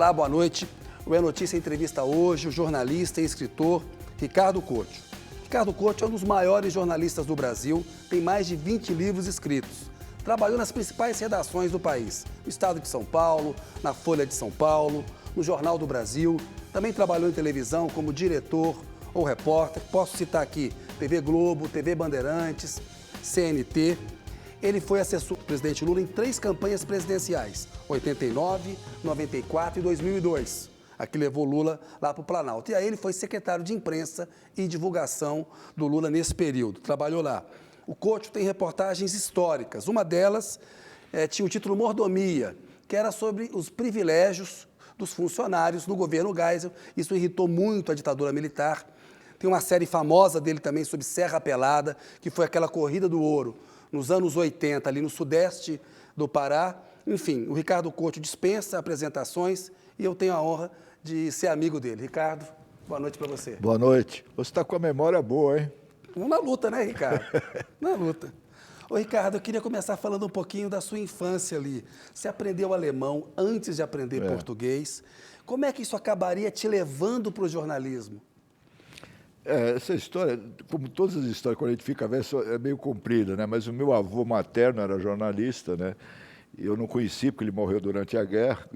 Olá, boa noite. O É Notícia entrevista hoje o jornalista e escritor Ricardo Couto. Ricardo Couto é um dos maiores jornalistas do Brasil, tem mais de 20 livros escritos. Trabalhou nas principais redações do país, no Estado de São Paulo, na Folha de São Paulo, no Jornal do Brasil. Também trabalhou em televisão como diretor ou repórter. Posso citar aqui TV Globo, TV Bandeirantes, CNT. Ele foi assessor do presidente Lula em 3 campanhas presidenciais, 89, 94 e 2002, a que levou Lula lá para o Planalto. E aí ele foi secretário de imprensa e divulgação do Lula nesse período, trabalhou lá. O Couto tem reportagens históricas, uma delas tinha o título Mordomia, que era sobre os privilégios dos funcionários no governo Geisel. Isso irritou muito a ditadura militar. Tem uma série famosa dele também sobre Serra Pelada, que foi aquela corrida do ouro nos anos 80, ali no sudeste do Pará. Enfim, o Ricardo Couto dispensa apresentações e eu tenho a honra de ser amigo dele. Ricardo, boa noite para você. Boa noite. Você está com a memória boa, hein? Na luta, né, Ricardo? Na luta. Ô, Ricardo, eu queria começar falando um pouquinho da sua infância ali. Você aprendeu alemão antes de aprender português. Como é que isso acabaria te levando para o jornalismo? Essa história, como todas as histórias, quando a gente fica velho, é meio comprida, né? Mas o meu avô materno era jornalista, né? E eu não conheci, porque ele morreu durante a guerra.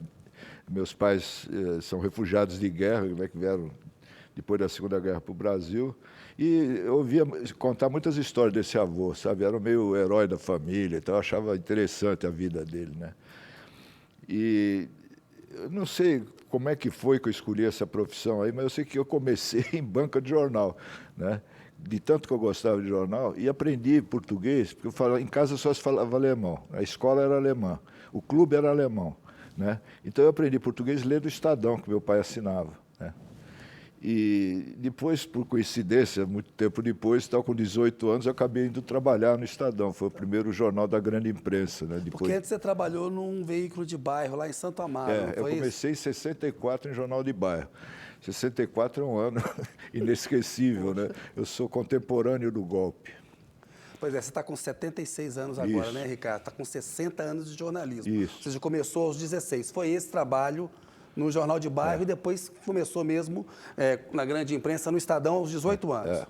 Meus pais são refugiados de guerra, né, que vieram depois da Segunda Guerra para o Brasil. E eu ouvia contar muitas histórias desse avô, sabe? Era meio herói da família, então eu achava interessante a vida dele, né? E eu não sei como é que foi que eu escolhi essa profissão aí, mas eu sei que eu comecei em banca de jornal, né? De tanto que eu gostava de jornal, e aprendi português, porque eu falava, em casa só se falava alemão, a escola era alemã, o clube era alemão, né? Então eu aprendi português lendo o Estadão, que meu pai assinava, né? E depois, por coincidência, muito tempo depois, com 18 anos, eu acabei indo trabalhar no Estadão. Foi o primeiro jornal da grande imprensa, né? Depois... Porque antes você trabalhou num veículo de bairro lá em Santo Amaro, não foi eu comecei em 64 em jornal de bairro. 64 é um ano inesquecível, né? Eu sou contemporâneo do golpe. Pois é, você está com 76 anos agora, Isso. né, Ricardo? Está com 60 anos de jornalismo. Isso. Ou seja, começou aos 16. Foi esse trabalho no jornal de bairro e depois começou mesmo na grande imprensa, no Estadão, aos 18 anos.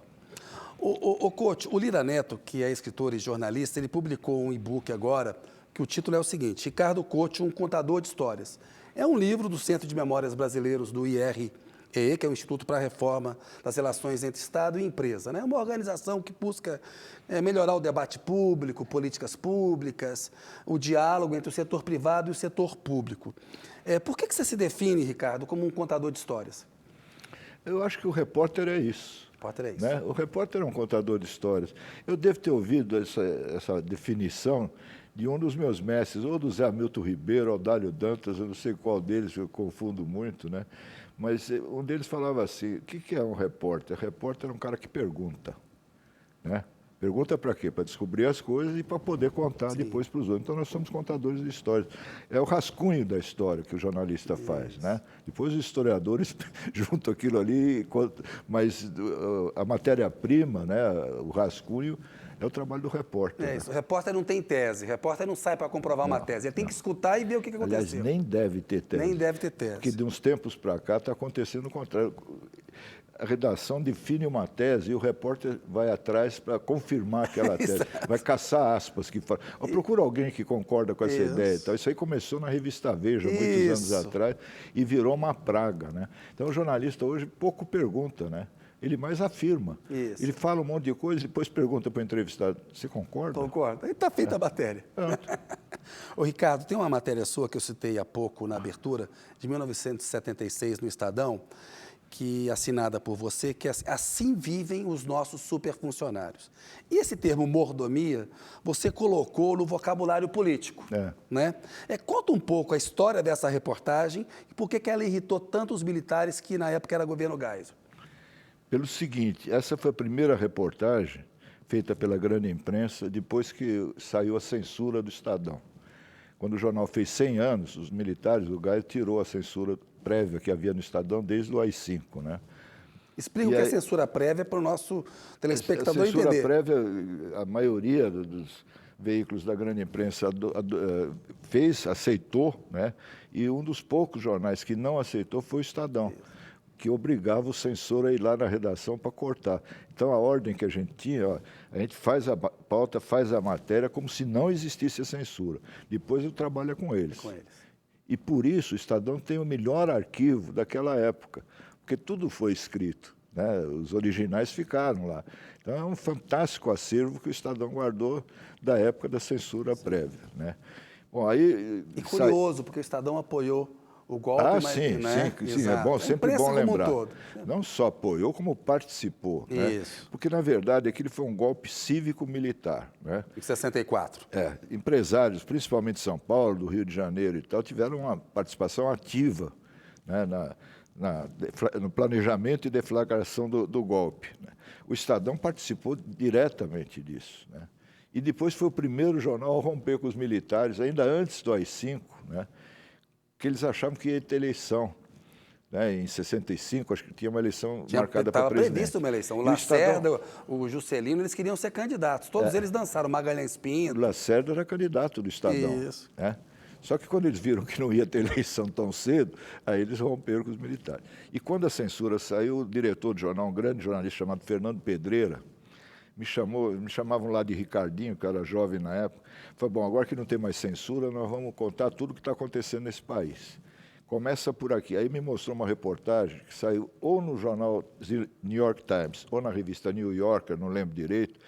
O Couto, o Lira Neto, que é escritor e jornalista, ele publicou um e-book agora, que o título é o seguinte: Ricardo Couto, um contador de histórias. É um livro do Centro de Memórias Brasileiros do IREE, que é o Instituto para a Reforma das Relações entre Estado e Empresa, né? Uma organização que busca melhorar o debate público, políticas públicas, o diálogo entre o setor privado e o setor público. Por que você se define, Ricardo, como um contador de histórias? Eu acho que o repórter é isso. O repórter é isso. Né? O repórter é um contador de histórias. Eu devo ter ouvido essa definição de um dos meus mestres, ou do Zé Hamilton Ribeiro, ou Dálio Dantas, eu não sei qual deles, eu confundo muito, né? Mas um deles falava assim: o que é um repórter? Repórter é um cara que pergunta, né? Pergunta para quê? Para descobrir as coisas e para poder contar depois para os outros. Então, nós somos contadores de histórias. É o rascunho da história que o jornalista faz, né? Depois os historiadores juntam aquilo ali, mas a matéria-prima, né? O rascunho, é o trabalho do repórter. É isso. O repórter não tem tese, o repórter não sai para comprovar uma tese. Ele tem que escutar e ver o que aconteceu. Aliás, nem deve ter tese. Nem deve ter tese. Porque de uns tempos para cá está acontecendo o contrário. A redação define uma tese e o repórter vai atrás para confirmar aquela tese. Vai caçar aspas que fala. Procura alguém que concorda com essa ideia. Então, isso aí começou na revista Veja, muitos anos atrás, e virou uma praga, né? Então, o jornalista hoje pouco pergunta, né? Ele mais afirma. Isso. Ele fala um monte de coisa e depois pergunta para o entrevistado: você concorda? Concordo. Aí está feita a matéria. Ô, Ricardo, tem uma matéria sua que eu citei há pouco na abertura, de 1976, no Estadão, que assinada por você, que é assim vivem os nossos superfuncionários. E esse termo mordomia, você colocou no vocabulário político, né? Conta um pouco a história dessa reportagem e por que ela irritou tanto os militares que na época era governo Geisel. Pelo seguinte, essa foi a primeira reportagem feita pela grande imprensa depois que saiu a censura do Estadão. Quando o jornal fez 100 anos, os militares do Geisel tirou a censura prévia que havia no Estadão desde o AI-5, né? Explica o que é censura prévia para o nosso telespectador entender. A censura prévia, a maioria dos veículos da grande imprensa aceitou, né? E um dos poucos jornais que não aceitou foi o Estadão, que obrigava o censor a ir lá na redação para cortar. Então, a ordem que a gente tinha, ó, a gente faz a pauta, faz a matéria como se não existisse a censura. Depois eu trabalho com eles. E por isso o Estadão tem o melhor arquivo daquela época, porque tudo foi escrito, né? Os originais ficaram lá. Então, é um fantástico acervo que o Estadão guardou da época da censura prévia, né? Bom, aí... E curioso, porque o Estadão apoiou o golpe, mas... Sim, né? sim, é bom, sempre bom lembrar. Como um todo. Não só apoiou, como participou. Isso. Né? Porque, na verdade, aquele foi um golpe cívico-militar. Né? Em 64. Empresários, principalmente de São Paulo, do Rio de Janeiro e tal, tiveram uma participação ativa, né, no planejamento e deflagração do golpe. Né? O Estadão participou diretamente disso. Né? E depois foi o primeiro jornal a romper com os militares, ainda antes do AI-5, né? Que eles achavam que ia ter eleição. Né? Em 65, acho que tinha uma eleição marcada para presidente. Estava prevista uma eleição. O Lacerda, o Juscelino, eles queriam ser candidatos. Todos eles dançaram. Magalhães Pinto. O Lacerda era candidato do Estadão. Isso. Né? Só que quando eles viram que não ia ter eleição tão cedo, aí eles romperam com os militares. E quando a censura saiu, o diretor do jornal, um grande jornalista chamado Fernando Pedreira, me chamavam lá de Ricardinho, que era jovem na época, falou, bom, agora que não tem mais censura, nós vamos contar tudo o que está acontecendo nesse país. Começa por aqui. Aí me mostrou uma reportagem que saiu ou no jornal New York Times ou na revista New Yorker, não lembro direito,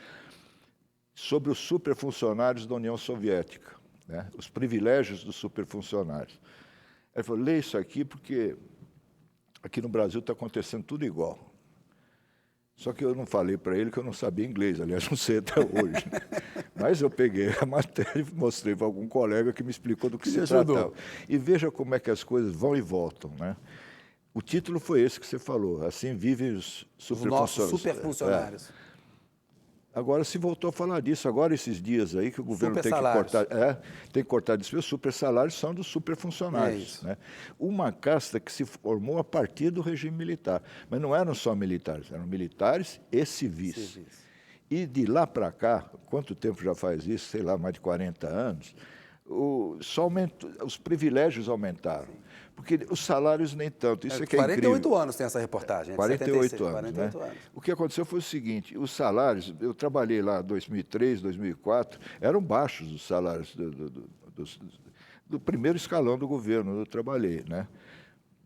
sobre os superfuncionários da União Soviética, né? Os privilégios dos superfuncionários. Ele falou, lê isso aqui porque aqui no Brasil está acontecendo tudo igual. Só que eu não falei para ele que eu não sabia inglês, aliás, não sei até hoje. Né? Mas eu peguei a matéria e mostrei para algum colega que me explicou do que se tratava. E veja como é que as coisas vão e voltam. Né? O título foi esse que você falou, Assim Vivem os Superfuncionários. Os nossos superfuncionários. Agora se voltou a falar disso, agora esses dias aí que o governo tem que cortar despesas, os supersalários são dos superfuncionários. Né? Uma casta que se formou a partir do regime militar, mas não eram só militares, eram militares e civis. E de lá para cá, quanto tempo já faz isso? Sei lá, mais de 40 anos, os privilégios aumentaram. Porque os salários nem tanto. Isso é que é 48 incrível. anos tem essa reportagem. 48 anos. 48 né? anos. O que aconteceu foi o seguinte, os salários, eu trabalhei lá em 2003, 2004, eram baixos os salários do primeiro escalão do governo, eu trabalhei. Né?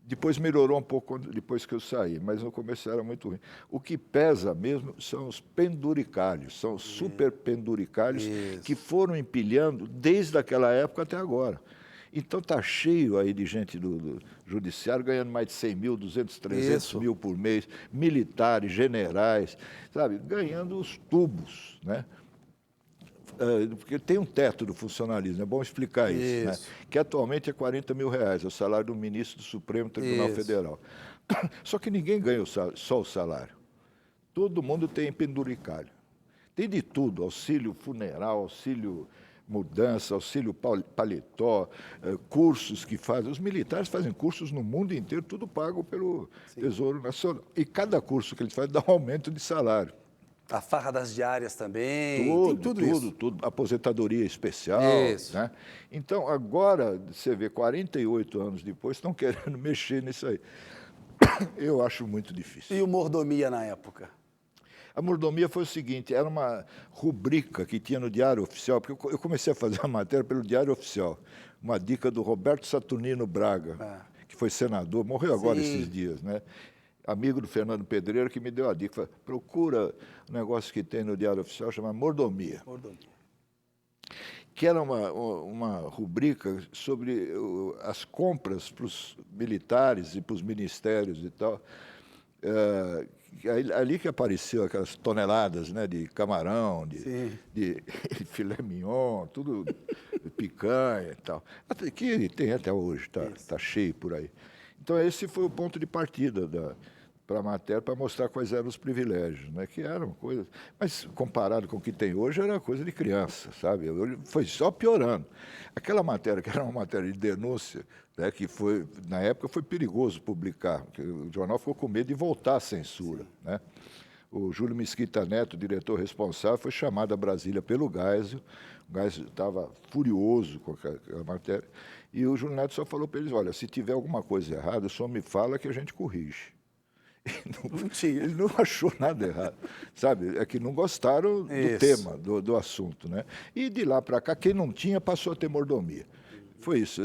Depois melhorou um pouco depois que eu saí, mas no começo era muito ruim. O que pesa mesmo são os penduricalhos, são os superpenduricalhos que foram empilhando desde aquela época até agora. Então está cheio aí de gente do judiciário ganhando mais de 100 mil, 200, 300 mil por mês, militares, generais, sabe, ganhando os tubos, né? Porque tem um teto do funcionalismo, é bom explicar isso, né? Que atualmente é R$40 mil, é o salário do ministro do Supremo Tribunal Federal. Só que ninguém ganha só o salário. Todo mundo tem penduricalho. Tem de tudo, auxílio funeral, auxílio mudança, auxílio paletó, cursos que fazem. Os militares fazem cursos no mundo inteiro, tudo pago pelo Tesouro Nacional. E cada curso que eles fazem dá um aumento de salário. A farra das diárias também, tudo isso. Tudo. Aposentadoria especial. Isso. Né? Então, agora, você vê, 48 anos depois, estão querendo mexer nisso aí. Eu acho muito difícil. E o mordomia na época? A mordomia foi o seguinte, era uma rubrica que tinha no Diário Oficial, porque eu comecei a fazer a matéria pelo Diário Oficial, uma dica do Roberto Saturnino Braga, que foi senador, morreu agora esses dias, né? Amigo do Fernando Pedreira, que me deu a dica, falou, procura um negócio que tem no Diário Oficial, chamado Mordomia. Que era uma rubrica sobre as compras para os militares e para os ministérios e tal. Ali que apareceu aquelas toneladas, né, de camarão, de filé mignon, tudo picanha e tal. Que tem até hoje, tá cheio por aí. Então, esse foi o ponto de partida para a matéria, para mostrar quais eram os privilégios, né, que eram coisas... Mas, comparado com o que tem hoje, era coisa de criança, sabe? Foi só piorando. Aquela matéria, que era uma matéria de denúncia, né, que foi, na época foi perigoso publicar, porque o jornal ficou com medo de voltar à censura. Né? O Júlio Mesquita Neto, diretor responsável, foi chamado a Brasília pelo Geisel. O Geisel estava furioso com aquela matéria. E o Júlio Neto só falou para eles, olha, se tiver alguma coisa errada, o senhor me fala que a gente corrige. Não tinha. Ele não achou nada errado, sabe? É que não gostaram do Isso. tema, do assunto, né? E de lá para cá, quem não tinha passou a ter mordomia. Foi isso,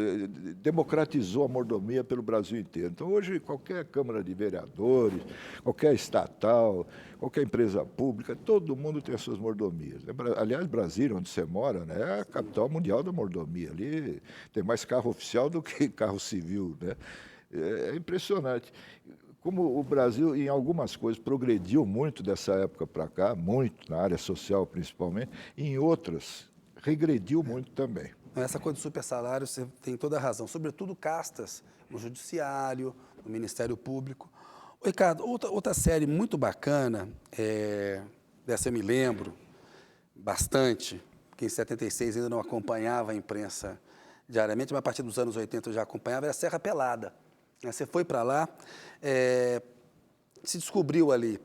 democratizou a mordomia pelo Brasil inteiro. Então, hoje, qualquer Câmara de Vereadores, qualquer estatal, qualquer empresa pública, todo mundo tem as suas mordomias. Aliás, Brasília, onde você mora, né, é a capital mundial da mordomia. Ali tem mais carro oficial do que carro civil, né? É impressionante. Como o Brasil, em algumas coisas, progrediu muito dessa época para cá, muito, na área social principalmente, e em outras, regrediu muito também. Essa coisa do super salário, você tem toda a razão. Sobretudo castas no judiciário, no Ministério Público. Ô, Ricardo, outra série muito bacana, dessa eu me lembro bastante, que em 76 ainda não acompanhava a imprensa diariamente, mas a partir dos anos 80 eu já acompanhava, era a Serra Pelada. Você foi para lá, se descobriu ali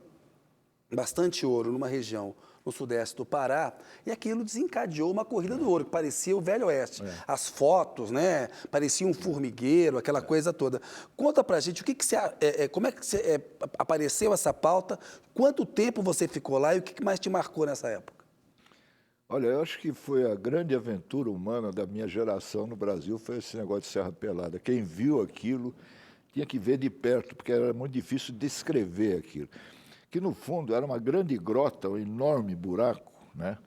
bastante ouro numa região no sudeste do Pará, e aquilo desencadeou uma corrida do ouro, que parecia o Velho Oeste. As fotos, né, parecia um formigueiro, aquela coisa toda. Conta pra gente, como é que apareceu essa pauta, quanto tempo você ficou lá e o que mais te marcou nessa época? Olha, eu acho que foi a grande aventura humana da minha geração no Brasil, foi esse negócio de Serra Pelada. Quem viu aquilo tinha que ver de perto, porque era muito difícil descrever aquilo. Que, no fundo, era uma grande grota, um enorme buraco, né,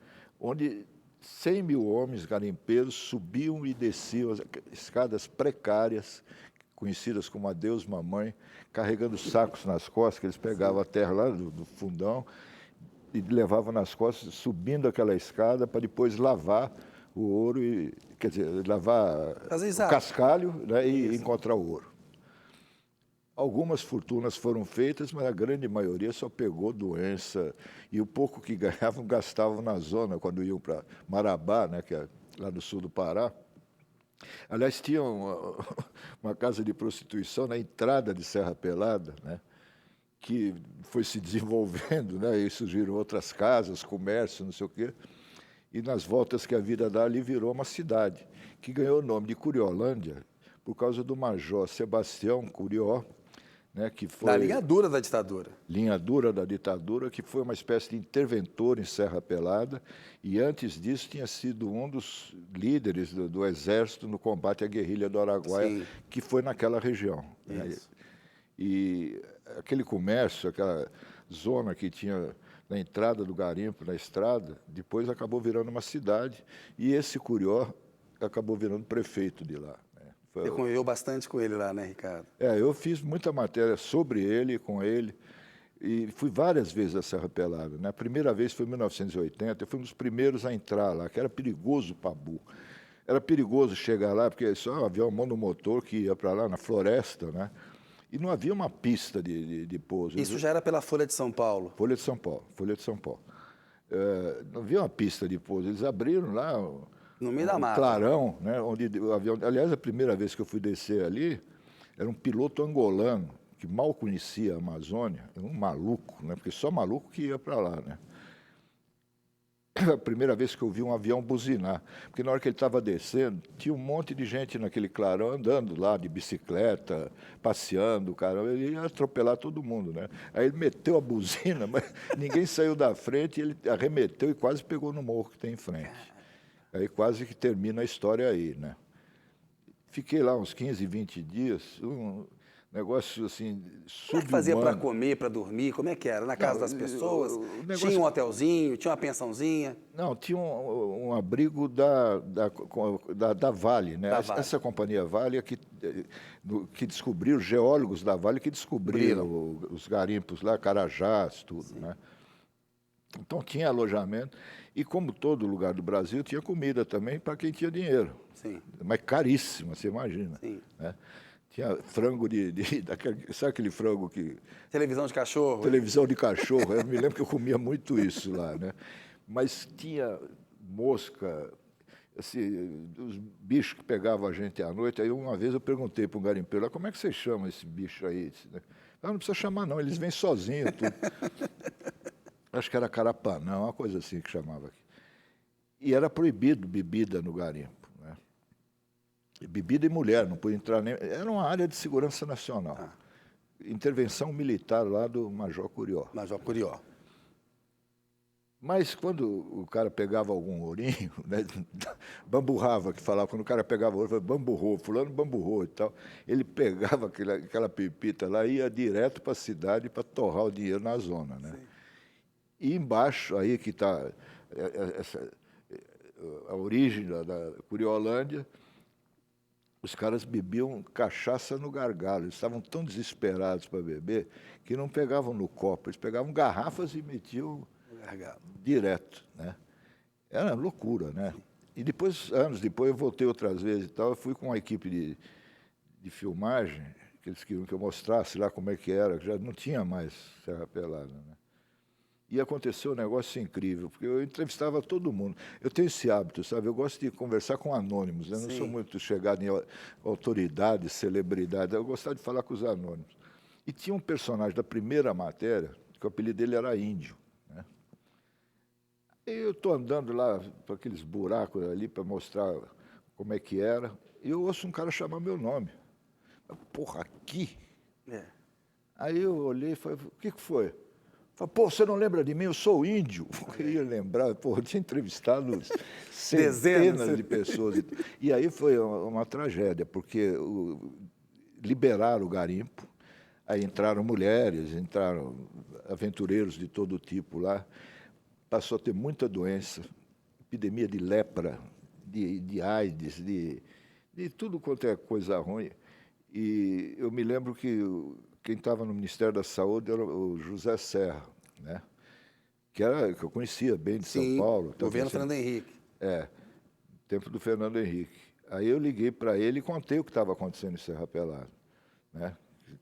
onde 100 mil homens garimpeiros subiam e desciam as escadas precárias, conhecidas como adeus mamãe, carregando sacos nas costas, que eles pegavam a terra lá do fundão e levavam nas costas, subindo aquela escada para depois lavar o ouro, quer dizer, lavar o cascalho, né, e encontrar o ouro. Algumas fortunas foram feitas, mas a grande maioria só pegou doença. E o pouco que ganhavam, gastavam na zona, quando iam para Marabá, né, que é lá no sul do Pará. Aliás, tinha uma casa de prostituição na entrada de Serra Pelada, né, que foi se desenvolvendo, né, e surgiram outras casas, comércio, não sei o quê. E nas voltas que a vida dá, ali virou uma cidade, que ganhou o nome de Curiolândia, por causa do major Sebastião Curió, né, que foi da linha dura da ditadura. Linha dura da ditadura, que foi uma espécie de interventor em Serra Pelada, e antes disso tinha sido um dos líderes do Exército no combate à guerrilha do Araguaia, sim, que foi naquela região. Né? E aquele comércio, aquela zona que tinha na entrada do garimpo, na estrada, depois acabou virando uma cidade, e esse Curió acabou virando prefeito de lá. Você conviveu bastante com ele lá, né, Ricardo? Eu fiz muita matéria sobre ele, com ele, e fui várias vezes à Serra Pelada. Né? A primeira vez foi em 1980, eu fui um dos primeiros a entrar lá, que era perigoso para burro. Era perigoso chegar lá, porque só havia um monomotor que ia para lá, na floresta, né? E não havia uma pista de pouso. Isso já era pela Folha de São Paulo? Folha de São Paulo, Folha de São Paulo. Não havia uma pista de pouso, eles abriram lá... No meio da mata. Clarão, né, onde o avião... Aliás, a primeira vez que eu fui descer ali, era um piloto angolano, que mal conhecia a Amazônia, um maluco, né, porque só maluco que ia para lá. Né? A primeira vez que eu vi um avião buzinar, porque na hora que ele estava descendo, tinha um monte de gente naquele clarão andando lá de bicicleta, passeando, cara, ele ia atropelar todo mundo. Né? Aí ele meteu a buzina, mas ninguém saiu da frente, ele arremeteu e quase pegou no morro que tem em frente. Aí quase que termina a história aí, né? Fiquei lá uns 15, 20 dias, um negócio assim, subhumano. Como é que fazia para comer, para dormir? Como é que era? Na casa das pessoas? Negócio... Tinha um hotelzinho? Tinha uma pensãozinha? Não, tinha um abrigo da Vale, né? Essa companhia Vale é que descobriu, os geólogos da Vale que descobriram os garimpos lá, Carajás, tudo, sim, né? Então tinha alojamento e, como todo lugar do Brasil, tinha comida também para quem tinha dinheiro. Sim. Mas caríssima, você imagina. Sim. Né? Tinha frango sabe aquele frango que... Televisão de cachorro. Televisão de cachorro. Eu me lembro que eu comia muito isso lá, né? Mas tinha mosca, assim, os bichos que pegavam a gente à noite. Aí uma vez eu perguntei para um garimpeiro, como é que você chama esse bicho aí? Não precisa chamar, não, eles vêm sozinhos. Tudo. Acho que era Carapanã, uma coisa assim que chamava aqui. E era proibido bebida no garimpo. Né? Bebida e mulher, não podia entrar nem... Era uma área de segurança nacional. Intervenção militar lá do Major Curió. Major Curió. Mas quando o cara pegava algum ourinho, né, bamburrava, que falava, quando o cara pegava ouro, bamburrou, fulano bamburrou e tal, ele pegava aquela pepita lá e ia direto para a cidade para torrar o dinheiro na zona. Né? E embaixo, aí que está a origem da Curiolândia, os caras bebiam cachaça no gargalo. Eles estavam tão desesperados para beber que não pegavam no copo, eles pegavam garrafas e metiam direto, né? Era loucura, né? E depois, anos depois, eu voltei outras vezes e tal, eu fui com uma equipe de filmagem, que eles queriam que eu mostrasse lá como é que era, que já não tinha mais Serra Pelada, né? E aconteceu um negócio incrível, porque eu entrevistava todo mundo. Eu tenho esse hábito, sabe? Eu gosto de conversar com anônimos, né? Eu não sou muito chegado em autoridades, celebridades, eu gostava de falar com os anônimos. E tinha um personagem da primeira matéria, que o apelido dele era Índio. Eu estou andando lá para aqueles buracos ali para mostrar como é que era, e eu ouço um cara chamar meu nome. Porra, aqui? Aí eu olhei e falei, o que foi? Falei, pô, você não lembra de mim? Eu sou índio. Eu ia lembrar, pô, eu tinha entrevistado centenas de pessoas. E aí foi uma tragédia, porque liberaram o garimpo, aí entraram mulheres, entraram aventureiros de todo tipo lá, passou a ter muita doença, epidemia de lepra, de AIDS, de tudo quanto é coisa ruim. E eu me lembro que quem estava no Ministério da Saúde era o José Serra, né? que eu conhecia bem de São Paulo. Governo Fernando Henrique. Tempo do Fernando Henrique. Aí eu liguei para ele e contei o que estava acontecendo em Serra Pelada, né?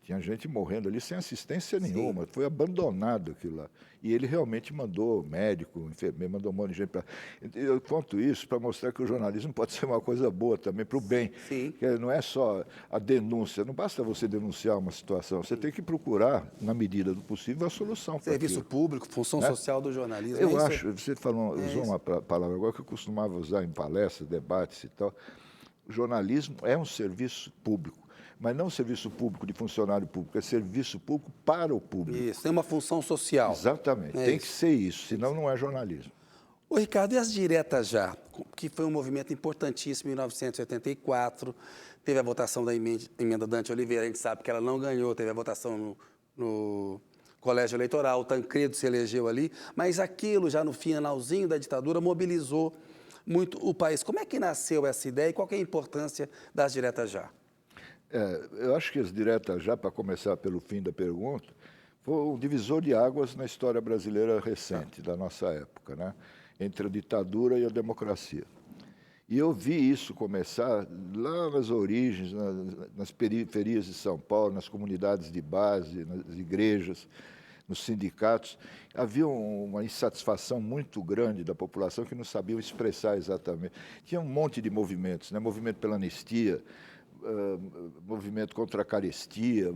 Tinha gente morrendo ali sem assistência nenhuma, foi abandonado aquilo lá. E ele realmente mandou médico, enfermeiro, mandou um monte de gente para... Eu conto isso para mostrar que o jornalismo pode ser uma coisa boa também, para o bem. Que não é só a denúncia, não basta você denunciar uma situação, você tem que procurar, na medida do possível, a solução. Serviço público, função social do jornalismo. Eu acho, você usou uma palavra agora que eu costumava usar em palestras, debates e tal. O jornalismo é um serviço público. Mas não serviço público de funcionário público, é serviço público para o público. Isso, tem uma função social. Exatamente, tem que ser isso, senão não é jornalismo. Ô, Ricardo, e as diretas já? Que foi um movimento importantíssimo em 1984, teve a votação da emenda Dante Oliveira, a gente sabe que ela não ganhou, teve a votação no colégio eleitoral, o Tancredo se elegeu ali, mas aquilo já no finalzinho da ditadura mobilizou muito o país. Como é que nasceu essa ideia e qual que é a importância das diretas já? Eu acho que as diretas já, para começar pelo fim da pergunta, foi um divisor de águas na história brasileira recente, da nossa época, né? Entre a ditadura e a democracia. E eu vi isso começar lá nas origens, nas periferias de São Paulo, nas comunidades de base, nas igrejas, nos sindicatos. Havia uma insatisfação muito grande da população que não sabiam expressar exatamente. Tinha um monte de movimentos, né? Movimento pela anistia, movimento contra a carestia,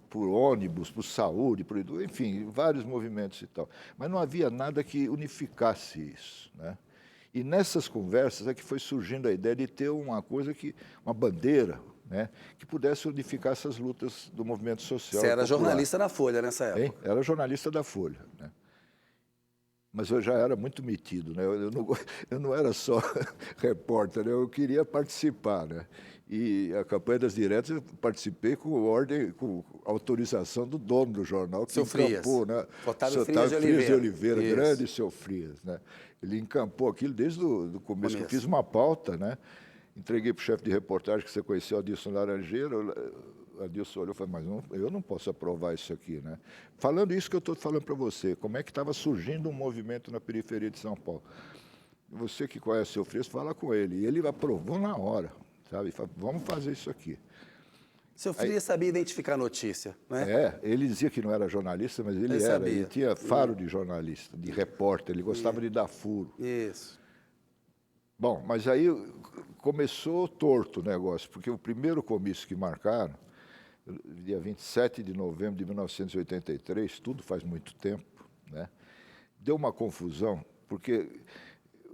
por ônibus, por saúde, enfim, vários movimentos e tal. Mas não havia nada que unificasse isso, né? E nessas conversas é que foi surgindo a ideia de ter uma coisa uma bandeira, né, que pudesse unificar essas lutas do movimento social. Você era jornalista da Folha nessa época? Hein? Era jornalista da Folha, né? Mas eu já era muito metido, né? Eu não era só repórter, né? Eu queria participar, né? E a campanha das diretas eu participei com autorização do dono do jornal, que encampou, né? Otávio Frias de Oliveira, isso. Grande seu Frias, né? Ele encampou aquilo desde o começo. Eu fiz uma pauta, né? Entreguei para o chefe de reportagem, que você conheceu, Adilson Laranjeira. Adilson olhou e falou, mas eu não posso aprovar isso aqui, né? Falando isso que eu estou falando para você, como é que estava surgindo um movimento na periferia de São Paulo. Você que conhece o seu Frias, fala com ele. E ele aprovou na hora, sabe? Falou, vamos fazer isso aqui. Seu Frias sabia identificar a notícia, né? Ele dizia que não era jornalista, mas ele era. Ele tinha faro de jornalista, de repórter, ele gostava de dar furo. Isso. Bom, mas aí começou torto o negócio, porque o primeiro comício que marcaram dia 27 de novembro de 1983, tudo faz muito tempo, né? Deu uma confusão, porque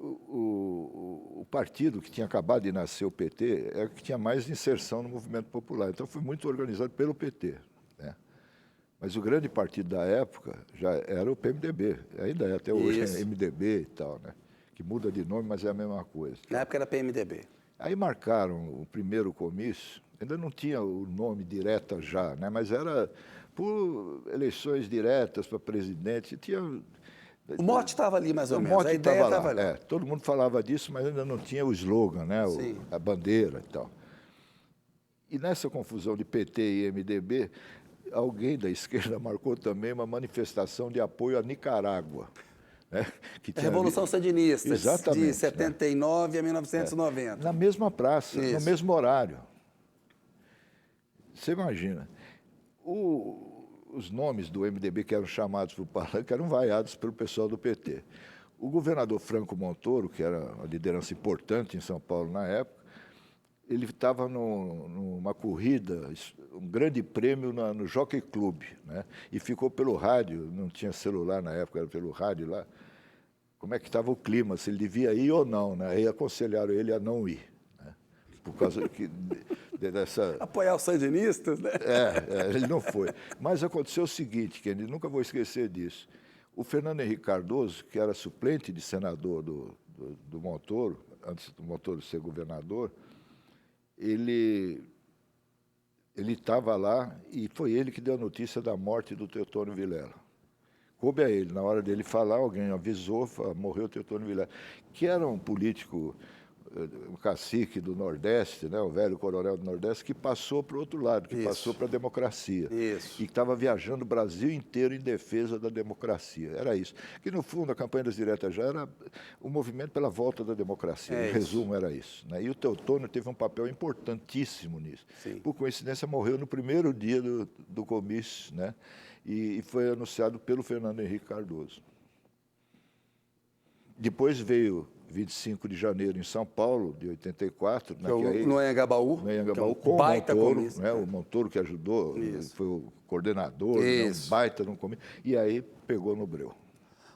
o partido que tinha acabado de nascer, o PT, é o que tinha mais inserção no movimento popular. Então, foi muito organizado pelo PT, né? Mas o grande partido da época já era o PMDB, ainda é até hoje, é MDB e tal, né? Que muda de nome, mas é a mesma coisa. Na época era PMDB. Aí marcaram o primeiro comício, ainda não tinha o nome direta já, né? Mas era por eleições diretas para presidente, tinha... O mote estava ali, mais ou O menos, mote a ideia estava estava ali. lá. Todo mundo falava disso, mas ainda não tinha o slogan, né? A bandeira e tal. E nessa confusão de PT e MDB, alguém da esquerda marcou também uma manifestação de apoio à Nicarágua, né? Que A Revolução Sandinista, exatamente, de 79 a 1990. Na mesma praça, Isso. no mesmo horário. Você imagina. Os nomes do MDB que eram chamados para o palanque eram vaiados pelo pessoal do PT. O governador Franco Montoro, que era uma liderança importante em São Paulo na época, ele estava numa corrida, um grande prêmio no Jockey Club, né? E ficou pelo rádio, não tinha celular na época, era pelo rádio lá, como é que estava o clima, se ele devia ir ou não, né? Aí aconselharam ele a não ir, né? Por causa dessa... Apoiar os sandinistas, né? Ele não foi. Mas aconteceu o seguinte, que eu nunca vou esquecer disso. O Fernando Henrique Cardoso, que era suplente de senador do Montoro, antes do Montoro ser governador, ele estava lá e foi ele que deu a notícia da morte do Teotônio Vilela. Coube a ele, na hora dele falar, alguém avisou, falou, morreu o Teotônio Vilela, que era um político, um cacique do Nordeste, né, o velho coronel do Nordeste, que passou para o outro lado, que passou para a democracia. Isso. E que estava viajando o Brasil inteiro em defesa da democracia. Era isso. Que, no fundo, a campanha das diretas já era o movimento pela volta da democracia. Em resumo, era isso, né? E o Teotônio teve um papel importantíssimo nisso. Sim. Por coincidência, morreu no primeiro dia do comício, né? E foi anunciado pelo Fernando Henrique Cardoso. Depois veio 25 de janeiro em São Paulo, de 84. No Anhangabaú. No Anhangabaú, com o Montoro, né? O Montoro que ajudou, foi o coordenador, né? Um baita no comício. E aí pegou no breu.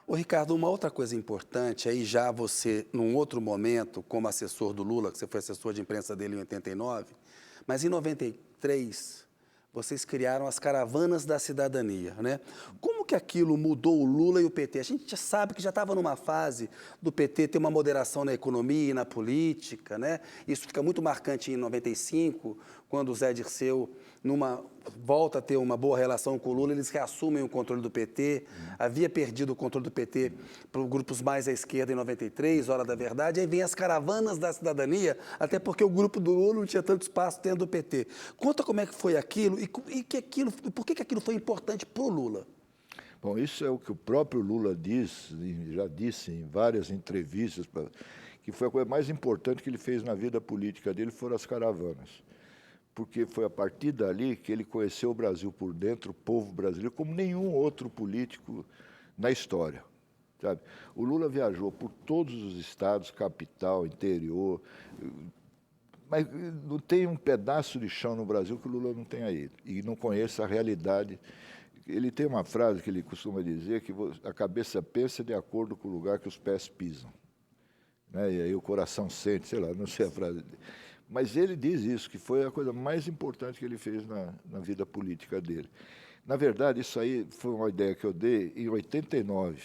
Ô, Ricardo, uma outra coisa importante, aí já você, num outro momento, como assessor do Lula, que você foi assessor de imprensa dele em 89, mas em 93... vocês criaram as Caravanas da Cidadania, né? Como que aquilo mudou o Lula e o PT? A gente já sabe que já estava numa fase do PT ter uma moderação na economia e na política, né? Isso fica muito marcante em 95, quando o Zé Dirceu volta a ter uma boa relação com o Lula, eles reassumem o controle do PT, havia perdido o controle do PT para grupos mais à esquerda em 93, Hora da Verdade, aí vem as Caravanas da Cidadania, até porque o grupo do Lula não tinha tanto espaço dentro do PT. Conta como é que foi aquilo e por que aquilo foi importante para o Lula? Bom, isso é o que o próprio Lula já disse em várias entrevistas, que foi a coisa mais importante que ele fez na vida política dele, foram as caravanas. Porque foi a partir dali que ele conheceu o Brasil por dentro, o povo brasileiro, como nenhum outro político na história, sabe? O Lula viajou por todos os estados, capital, interior, mas não tem um pedaço de chão no Brasil que o Lula não tenha ido e não conheça a realidade. Ele tem uma frase que ele costuma dizer, que a cabeça pensa de acordo com o lugar que os pés pisam, né? E aí o coração sente, sei lá, não sei a frase. Mas ele diz isso, que foi a coisa mais importante que ele fez na vida política dele. Na verdade, isso aí foi uma ideia que eu dei em 89.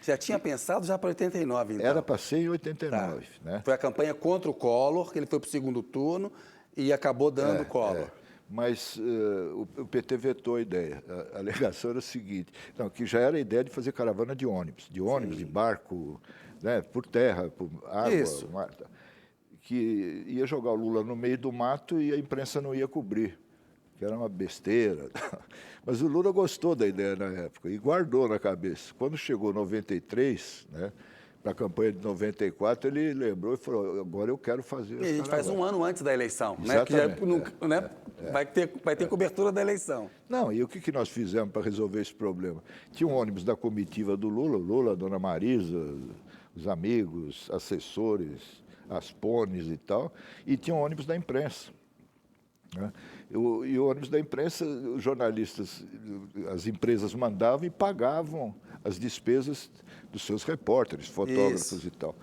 Já tinha pensado já para 89, então? Era para ser em 89. Tá. Né? Foi a campanha contra o Collor, que ele foi para o segundo turno e acabou dando o Collor. Mas o PT vetou a ideia. A alegação era o seguinte, não, que já era a ideia de fazer caravana de ônibus, de barco, né, por terra, por água, isso. Mar, que ia jogar o Lula no meio do mato e a imprensa não ia cobrir, que era uma besteira. Mas o Lula gostou da ideia na época e guardou na cabeça. Quando chegou 93, né, para a campanha de 94, ele lembrou e falou, agora eu quero fazer E a gente faz um ano antes da eleição, né? Que vai ter cobertura da eleição. Não, e o que nós fizemos para resolver esse problema? Tinha um ônibus da comitiva do Lula, a dona Marisa, os amigos, assessores, as pôneis e tal, e tinha um ônibus da imprensa. né? E o ônibus da imprensa, os jornalistas, as empresas mandavam e pagavam as despesas dos seus repórteres, fotógrafos Isso. e tal.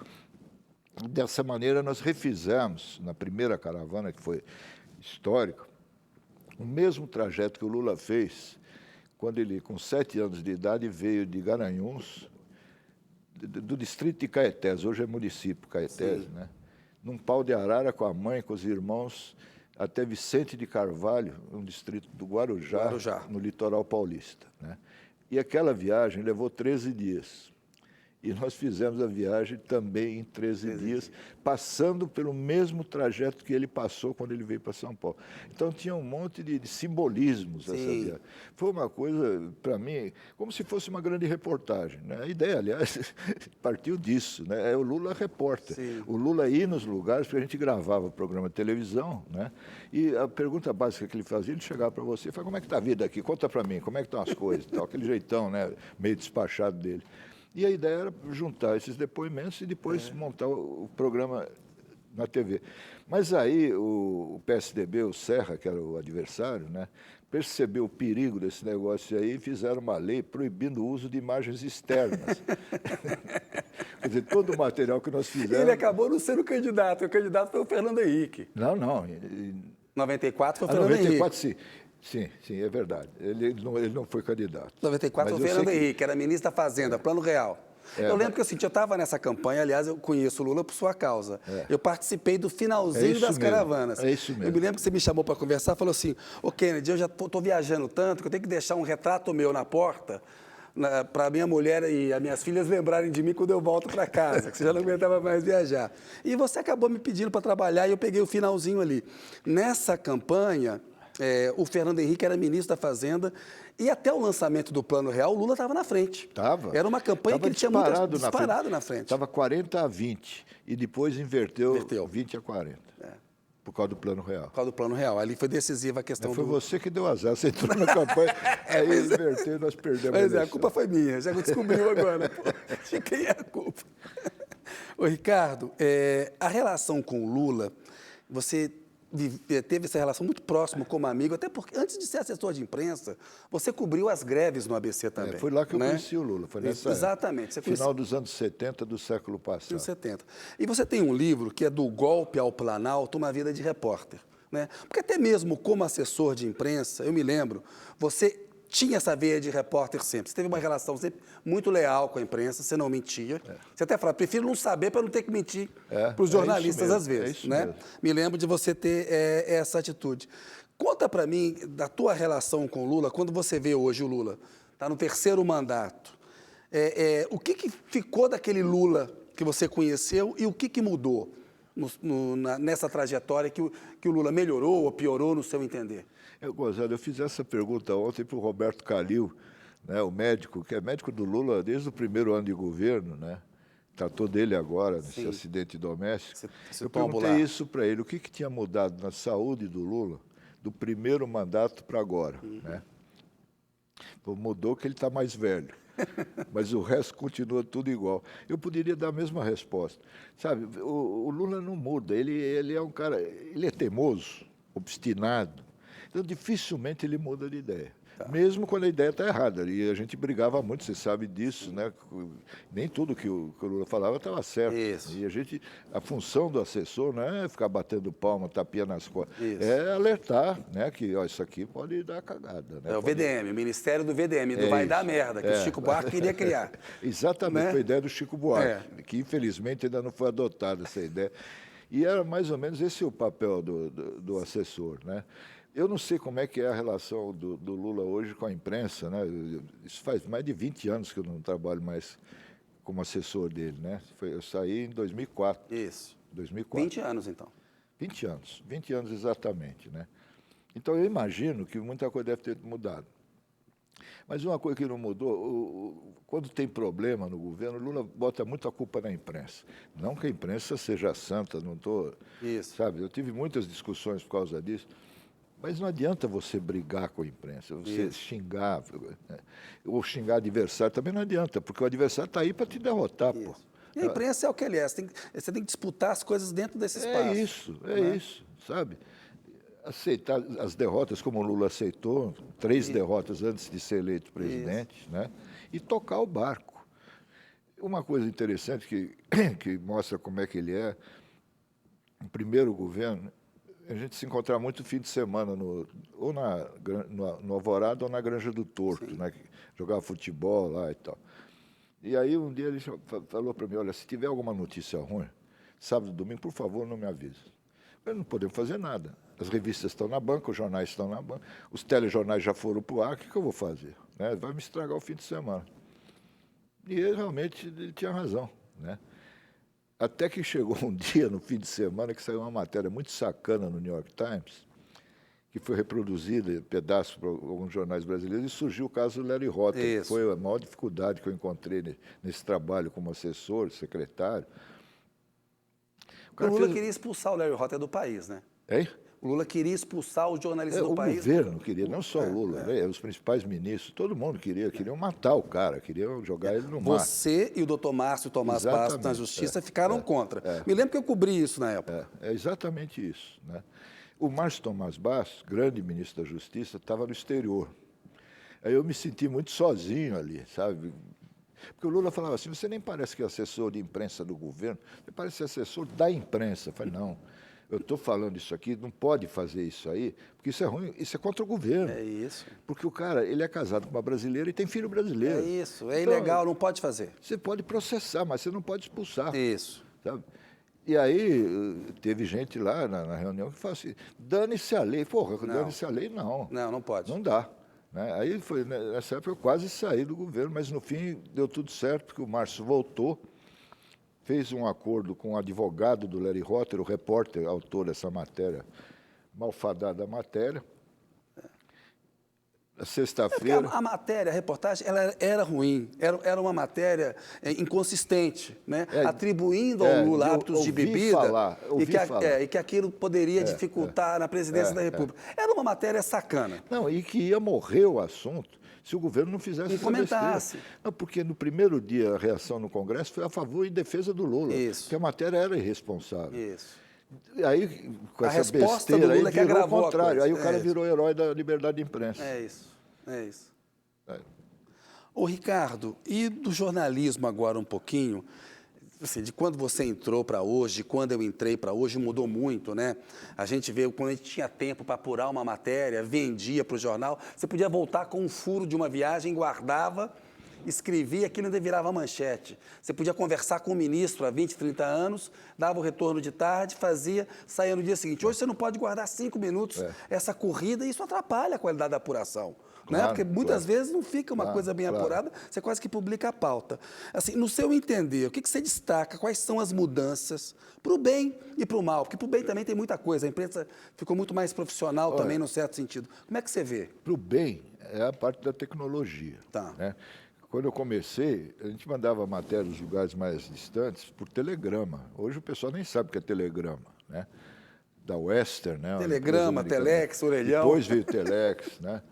Dessa maneira, nós refizemos, na primeira caravana, que foi histórica, o mesmo trajeto que o Lula fez quando ele, com 7 anos de idade, veio de Garanhuns, do distrito de Caetés, hoje é município Caetés, né? Num pau de arara com a mãe, com os irmãos, até Vicente de Carvalho, um distrito do Guarujá, no litoral paulista, né? E aquela viagem levou 13 dias. E nós fizemos a viagem também em 13 dias, passando pelo mesmo trajeto que ele passou quando ele veio para São Paulo. Então, tinha um monte de simbolismos essa viagem. Foi uma coisa, para mim, como se fosse uma grande reportagem, né? A ideia, aliás, partiu disso, né? É o Lula repórter. Sim. O Lula ia nos lugares, porque a gente gravava programa de televisão, né? E a pergunta básica que ele fazia, ele chegava para você e falava, como é que está a vida aqui? Conta para mim, como é que estão as coisas? Tal, aquele jeitão, né? Meio despachado dele. E a ideia era juntar esses depoimentos e depois montar o programa na TV. Mas aí o PSDB, o Serra, que era o adversário, né, percebeu o perigo desse negócio aí e fizeram uma lei proibindo o uso de imagens externas. Quer dizer, todo o material que nós fizemos... Ele acabou não sendo candidato, o candidato foi o Fernando Henrique. Não. 94 foi o Fernando 94, Henrique. Sim, é verdade. Ele não foi candidato. 94 foi o Fernando Henrique, era ministro da Fazenda, Plano Real. Eu lembro que eu estava nessa campanha, aliás, eu conheço o Lula por sua causa. Eu participei do finalzinho das caravanas. É isso mesmo. Eu me lembro que você me chamou para conversar, falou assim, ô Kennedy, eu já estou viajando tanto que eu tenho que deixar um retrato meu na porta para minha mulher e as minhas filhas lembrarem de mim quando eu volto para casa, que você já não aguentava mais viajar. E você acabou me pedindo para trabalhar e eu peguei o finalzinho ali. Nessa campanha... o Fernando Henrique era ministro da Fazenda e até o lançamento do Plano Real, o Lula estava na frente. Era uma campanha que ele tinha disparado na frente. Estava 40-20 e depois inverteu 20-40. Por causa do Plano Real. Por causa do Plano Real. Ali foi decisiva a questão Foi você que deu azar. Você entrou na campanha, aí inverteu e nós perdemos a eleição. A culpa foi minha. Já descobriu agora. De quem é a culpa? Ô, Ricardo, a relação com o Lula, você... teve essa relação muito próxima como amigo, até porque antes de ser assessor de imprensa, você cobriu as greves no ABC também. Foi lá que eu conheci o Lula, foi nessa Exatamente. Você final dos anos 70 do século passado. Anos 70. E você tem um livro que é Do Golpe ao Planalto, Uma Vida de Repórter, né? Porque até mesmo como assessor de imprensa, eu me lembro, você tinha essa veia de repórter sempre. Você teve uma relação sempre muito leal com a imprensa, você não mentia. Você até fala, prefiro não saber para não ter que mentir para os jornalistas às vezes. Né? Me lembro de você ter essa atitude. Conta para mim da tua relação com o Lula, quando você vê hoje o Lula, está no 3º mandato. O que ficou daquele Lula que você conheceu e o que mudou nessa trajetória que o Lula melhorou ou piorou no seu entender? Gonzalo, eu fiz essa pergunta ontem para o Roberto Calil, né, o médico, que é médico do Lula desde o primeiro ano de governo, né? Tratou dele agora, nesse acidente doméstico. Eu perguntei isso para ele, o que tinha mudado na saúde do Lula do primeiro mandato para agora, né? Mudou que ele está mais velho, mas o resto continua tudo igual. Eu poderia dar a mesma resposta. Sabe, o Lula não muda, ele é um cara, ele é teimoso, obstinado, então dificilmente ele muda de ideia. Mesmo quando a ideia está errada. E a gente brigava muito, você sabe disso, né? Nem tudo que o Lula falava estava certo. Isso. E a função do assessor não é ficar batendo palma, tapinha nas costas. É alertar, né? Que isso aqui pode dar cagada. Né? O VDM, o Ministério do VDM, do Vai Dar Merda, que o Chico Buarque queria criar. Exatamente, né? Foi a ideia do Chico Buarque, que infelizmente ainda não foi adotada essa ideia. E era mais ou menos esse o papel do assessor, né? Eu não sei como é que é a relação do Lula hoje com a imprensa, né? Isso faz mais de 20 anos que eu não trabalho mais como assessor dele, né? Eu saí em 2004. Isso. 2004. 20 anos, então. 20 anos exatamente, né? Então, eu imagino que muita coisa deve ter mudado. Mas uma coisa que não mudou, quando tem problema no governo, o Lula bota muita culpa na imprensa. Não que a imprensa seja santa, não estou... Isso. Sabe, eu tive muitas discussões por causa disso. Mas não adianta você brigar com a imprensa, você xingar, né? Ou xingar adversário, também não adianta, porque o adversário está aí para te derrotar, pô. E a imprensa é o que ele é, você tem que disputar as coisas dentro desse espaço. É isso, sabe? aceitar as derrotas, como o Lula aceitou, 3 derrotas antes de ser eleito presidente, né? E tocar o barco. Uma coisa interessante que mostra como é que ele é, o primeiro governo, a gente se encontrava muito fim de semana ou no Alvorada ou na Granja do Torto, né? Jogava futebol lá e tal. E aí um dia ele falou para mim, olha, se tiver alguma notícia ruim, sábado e domingo, por favor, não me avise. Mas não podemos fazer nada. As revistas estão na banca, os jornais estão na banca, os telejornais já foram para o ar, o que eu vou fazer? Né? Vai me estragar o fim de semana. E ele realmente tinha razão, né? Até que chegou um dia, no fim de semana, que saiu uma matéria muito sacana no New York Times, que foi reproduzida em pedaços por alguns jornais brasileiros, e surgiu o caso do Larry Rotter, que foi a maior dificuldade que eu encontrei nesse trabalho como assessor, secretário. O Lula queria expulsar o Larry Rotter do país, né? Hein? O Lula queria expulsar os jornalistas do país. O governo queria, não só o Lula, né? Os principais ministros, todo mundo queriam matar o cara, queriam jogar ele no mar. Você e o doutor Márcio Tomás Bastos, na Justiça, ficaram contra. Me lembro que eu cobri isso na época. É exatamente isso, né? O Márcio Tomás Bastos, grande ministro da Justiça, estava no exterior. Aí eu me senti muito sozinho ali, sabe? Porque o Lula falava assim, você nem parece que é assessor de imprensa do governo, você parece assessor da imprensa. Eu falei, não, eu estou falando isso aqui, não pode fazer isso aí, porque isso é ruim, isso é contra o governo. É isso. Porque o cara, ele é casado com uma brasileira e tem filho brasileiro. É isso, é ilegal, não pode fazer. Você pode processar, mas você não pode expulsar. Isso. Sabe? E aí teve gente lá na reunião que falou assim, dane-se a lei. Porra, dane-se a lei, não. Não pode. Não dá. Né? Aí, nessa época, eu quase saí do governo, mas no fim deu tudo certo, porque o Márcio voltou, fez um acordo com o advogado do Larry Rotter, o repórter, autor dessa matéria, malfadada matéria. Sexta-feira... A matéria, a reportagem, ela era ruim, era uma matéria inconsistente, né? Atribuindo ao Lula hábitos de bebida e que aquilo poderia dificultar na presidência da República. Era uma matéria sacana. Não, e que ia morrer o assunto se o governo não fizesse essa comentasse. Não, porque no primeiro dia a reação no Congresso foi a favor e defesa do Lula, porque a matéria era irresponsável. Isso. Aí, com a essa resposta besteira, do Lula aí que virou agravou o contrário. Aí o cara isso. virou herói da liberdade de imprensa. É isso. Ô, Ricardo, e do jornalismo agora um pouquinho, assim, de quando você entrou para hoje, de quando eu entrei para hoje, mudou muito, né? A gente vê, quando a gente tinha tempo para apurar uma matéria, vendia para o jornal, você podia voltar com um furo de uma viagem, guardava, escrevia, aquilo ainda virava manchete. Você podia conversar com o ministro há 20, 30 anos, dava o retorno de tarde, saía no dia seguinte. Hoje você não pode guardar 5 minutos essa corrida e isso atrapalha a qualidade da apuração. Né? Porque muitas vezes não fica uma coisa bem apurada, você quase que publica a pauta. Assim, no seu entender, o que você destaca? Quais são as mudanças para o bem e para o mal? Porque para o bem também tem muita coisa, a imprensa ficou muito mais profissional também, num certo sentido. Como é que você vê? Para o bem é a parte da tecnologia. Tá. Né? Quando eu comecei, a gente mandava matéria dos lugares mais distantes por telegrama. Hoje o pessoal nem sabe o que é telegrama, né? Da Western, né? Telegrama, Telex, orelhão. Depois veio Telex, né?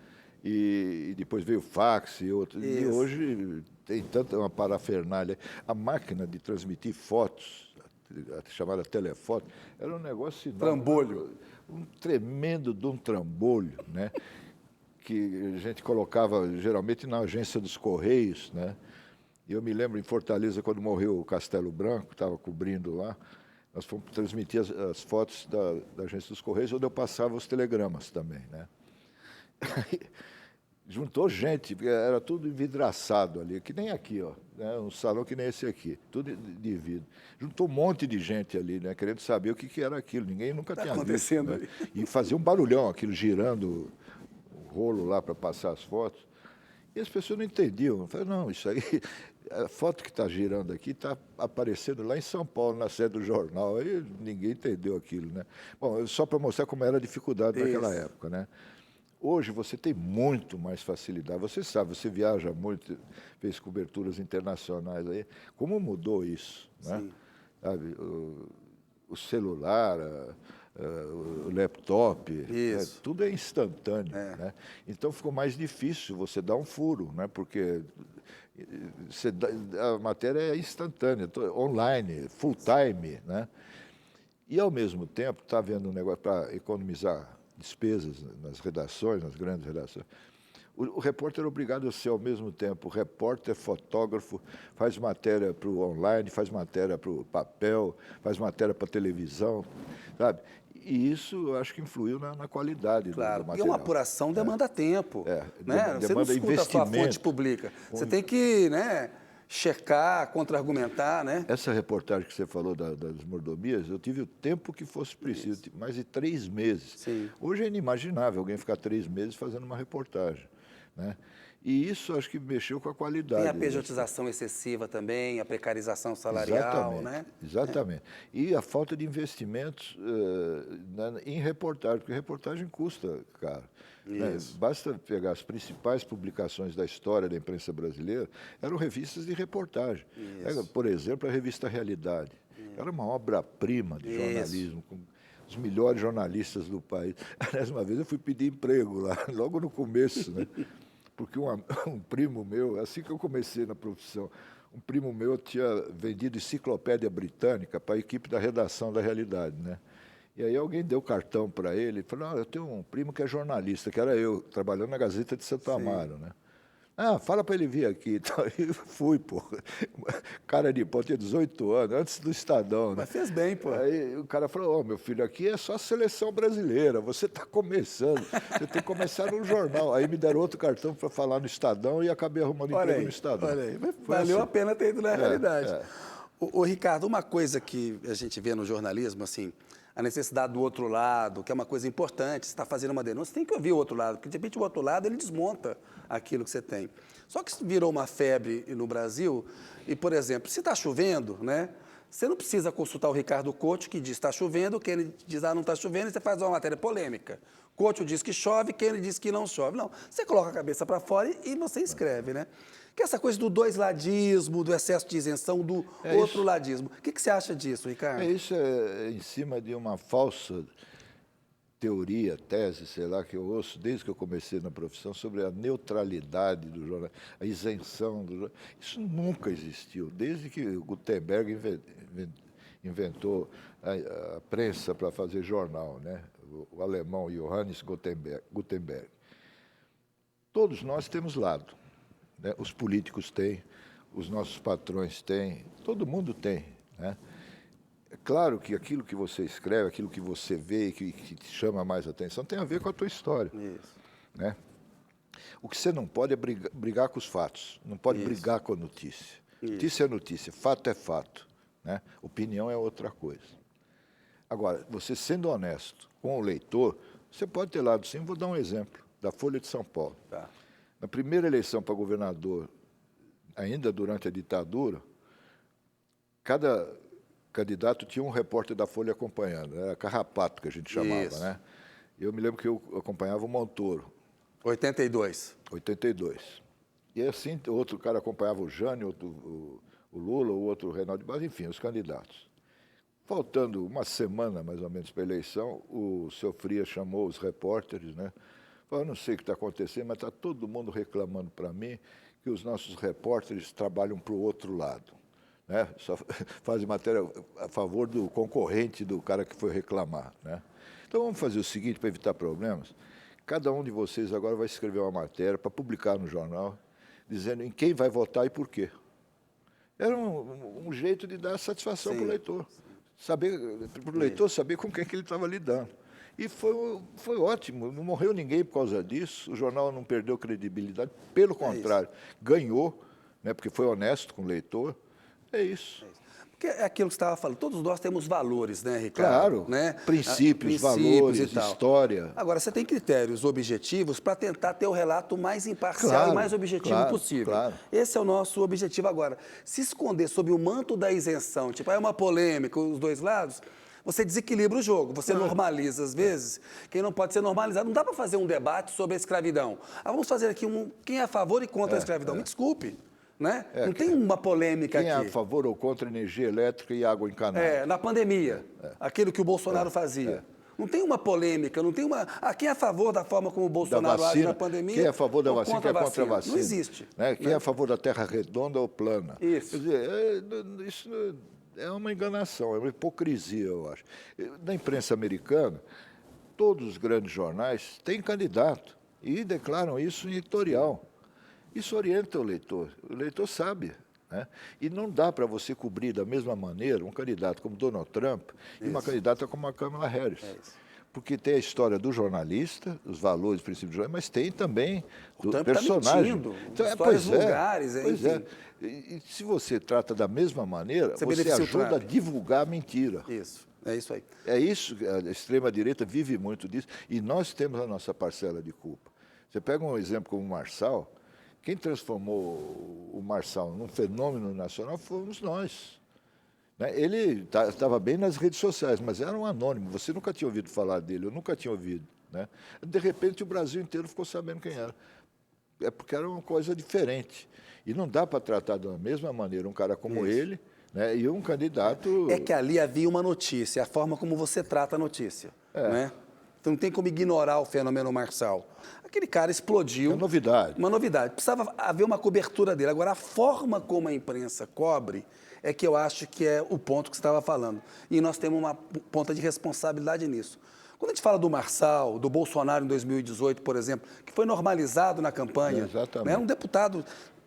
E depois veio fax e outros. Isso. E hoje tem tanta uma parafernália. A máquina de transmitir fotos, a chamada telefoto, era um negócio enorme. Trambolho. Um tremendo de um trambolho, né? Que a gente colocava geralmente na agência dos Correios, né? E eu me lembro em Fortaleza, quando morreu o Castelo Branco, estava cobrindo lá, nós fomos transmitir as fotos da agência dos Correios, onde eu passava os telegramas também, né? Juntou gente, porque era tudo envidraçado ali, que nem aqui, ó, né? Um salão que nem esse aqui, tudo de vidro. Juntou um monte de gente ali, né? Querendo saber o que era aquilo. Ninguém nunca tinha visto. Né? E fazia um barulhão, aquilo girando o rolo lá para passar as fotos. E as pessoas não entendiam. Eu falei, não, isso aí, a foto que está girando aqui está aparecendo lá em São Paulo, na sede do jornal. Aí ninguém entendeu aquilo, né? Bom, só para mostrar como era a dificuldade naquela época, né? Hoje você tem muito mais facilidade. Você sabe, você viaja muito, fez coberturas internacionais aí. Como mudou isso, né? Sabe, o celular, o laptop, né? Tudo é instantâneo, né? Então ficou mais difícil você dar um furo, né? Porque a matéria é instantânea, online, full time, né? E ao mesmo tempo está havendo um negócio para economizar despesas nas redações, nas grandes redações. O repórter é obrigado a ser, ao mesmo tempo, repórter, fotógrafo, faz matéria para o online, faz matéria para o papel, faz matéria para a televisão, sabe? E isso, eu acho que influiu na qualidade Claro, do porque material. uma apuração demanda tempo. Né? Você não Demanda escuta só a fonte investimento. pública. Você tem que, né, checar, contra-argumentar, né? Essa reportagem que você falou das mordomias, eu tive o tempo que fosse preciso, mais de 3 meses. Sim. Hoje é inimaginável alguém ficar 3 meses fazendo uma reportagem, né? E isso acho que mexeu com a qualidade. Tem a pejotização excessiva também, a precarização salarial, Exatamente, né? exatamente. E a falta de investimentos em reportagem, porque reportagem custa caro. Né? Basta pegar as principais publicações da história da imprensa brasileira, eram revistas de reportagem. Pega, por exemplo, a revista Realidade. Era uma obra-prima de jornalismo, com os melhores jornalistas do país. Aliás, uma vez eu fui pedir emprego lá, logo no começo, né? Porque um primo meu, assim que eu comecei na profissão, um primo meu tinha vendido enciclopédia britânica para a equipe da redação da Realidade, né? E aí alguém deu cartão para ele e falou, eu tenho um primo que é jornalista, que era eu, trabalhando na Gazeta de Santo Amaro, né? Ah, fala para ele vir aqui. Então, eu fui, pô. Cara de pau, tinha 18 anos, antes do Estadão, né? Mas fez bem, pô. Aí o cara falou, meu filho, aqui é só a seleção brasileira, você está começando, você tem que começar no jornal. Aí me deram outro cartão para falar no Estadão e acabei arrumando emprego no Estadão. Olha aí, valeu a pena ter ido na realidade. é. Ô, Ricardo, uma coisa que a gente vê no jornalismo, assim, a necessidade do outro lado, que é uma coisa importante, você está fazendo uma denúncia, tem que ouvir o outro lado, porque de repente o outro lado ele desmonta aquilo que você tem. Só que virou uma febre no Brasil, e, por exemplo, se está chovendo, né? Você não precisa consultar o Ricardo Couto, que diz que está chovendo, Kennedy diz não está chovendo, e você faz uma matéria polêmica. Couto diz que chove, Kennedy diz que não chove. Não, você coloca a cabeça para fora e você escreve, né? Que essa coisa do dois-ladismo, do excesso de isenção, do outro-ladismo. O que você acha disso, Ricardo? Isso é em cima de uma falsa teoria, tese, sei lá, que eu ouço desde que eu comecei na profissão, sobre a neutralidade do jornal, a isenção do jornal. Isso nunca existiu, desde que Gutenberg inventou a prensa para fazer jornal, né? O alemão Johannes Gutenberg. Todos nós temos lado, né? Os políticos têm, os nossos patrões têm, todo mundo tem, né? É claro que aquilo que você escreve, aquilo que você vê, que te chama mais atenção, tem a ver com a tua história. Isso. Né? O que você não pode é brigar com os fatos, não pode brigar com a notícia. Notícia é notícia, fato é fato. Né? Opinião é outra coisa. Agora, você sendo honesto com o leitor, você pode ter lado sim. Vou dar um exemplo da Folha de São Paulo. Tá. Na primeira eleição para governador, ainda durante a ditadura, cada candidato tinha um repórter da Folha acompanhando, era carrapato que a gente chamava, né? Eu me lembro que eu acompanhava o Montoro. 82. 82. E assim, outro cara acompanhava o Jânio, outro, o Lula, o outro o Reinaldo de Barros, enfim, os candidatos. Faltando uma semana, mais ou menos, para a eleição, o seu Frias chamou os repórteres, né? Falou, eu não sei o que está acontecendo, mas está todo mundo reclamando para mim que os nossos repórteres trabalham para o outro lado. Né? Só fazem matéria a favor do concorrente do cara que foi reclamar. Né? Então vamos fazer o seguinte para evitar problemas. Cada um de vocês agora vai escrever uma matéria para publicar no jornal, dizendo em quem vai votar e por quê. Era um jeito de dar satisfação para o leitor. Para o leitor saber com quem que ele estava lidando. E foi ótimo, não morreu ninguém por causa disso, o jornal não perdeu credibilidade, pelo contrário, ganhou, né, porque foi honesto com o leitor. É isso. Porque é aquilo que você estava falando, todos nós temos valores, né, Ricardo? Claro, né? princípios, valores, e tal. história. Agora, você tem critérios objetivos para tentar ter o relato mais imparcial e mais objetivo possível. Claro. Esse é o nosso objetivo agora. Se esconder sob o manto da isenção, tipo, é uma polêmica, os dois lados, você desequilibra o jogo, você normaliza às vezes, quem não pode ser normalizado. Não dá para fazer um debate sobre a escravidão. Vamos fazer aqui quem é a favor e contra a escravidão. Me desculpe. Né? Não tem uma polêmica aqui. Quem é a favor ou contra energia elétrica e água encanada? Na pandemia, aquilo que o Bolsonaro fazia. Não tem uma polêmica, não tem uma... quem é a favor da forma como o Bolsonaro age na pandemia? Quem é a favor da vacina, quem é contra a vacina? Não existe. Né? Quem é a favor da terra redonda ou plana? Isso. Quer dizer, isso é uma enganação, é uma hipocrisia, eu acho. Na imprensa americana, todos os grandes jornais têm candidato e declaram isso em editorial. Isso orienta o leitor sabe. Né? E não dá para você cobrir da mesma maneira um candidato como Donald Trump e uma candidata como a Kamala Harris. Porque tem a história do jornalista, os valores, os princípios do jornalismo, mas tem também do personagem. Tá mentindo, então, histórias pois vulgares. Pois enfim. E se você trata da mesma maneira, você beneficia o ajuda a Trump. divulgar a mentira. Isso, é isso aí. É isso, a extrema-direita vive muito disso, e nós temos a nossa parcela de culpa. Você pega um exemplo como o Marçal, quem transformou o Marçal num fenômeno nacional fomos nós. Né? Ele estava bem nas redes sociais, mas era um anônimo, você nunca tinha ouvido falar dele, eu nunca tinha ouvido. Né? De repente, o Brasil inteiro ficou sabendo quem era. É porque era uma coisa diferente. E não dá para tratar da mesma maneira um cara como ele, né? E um candidato... É que ali havia uma notícia, a forma como você trata a notícia. Né? Então não tem como ignorar o fenômeno Marçal. Aquele cara explodiu. É novidade. Uma novidade. Precisava haver uma cobertura dele. Agora, a forma como a imprensa cobre é que eu acho que é o ponto que você estava falando. E nós temos uma ponta de responsabilidade nisso. Quando a gente fala do Marçal, do Bolsonaro em 2018, por exemplo, que foi normalizado na campanha. Exatamente. Né? Um deputado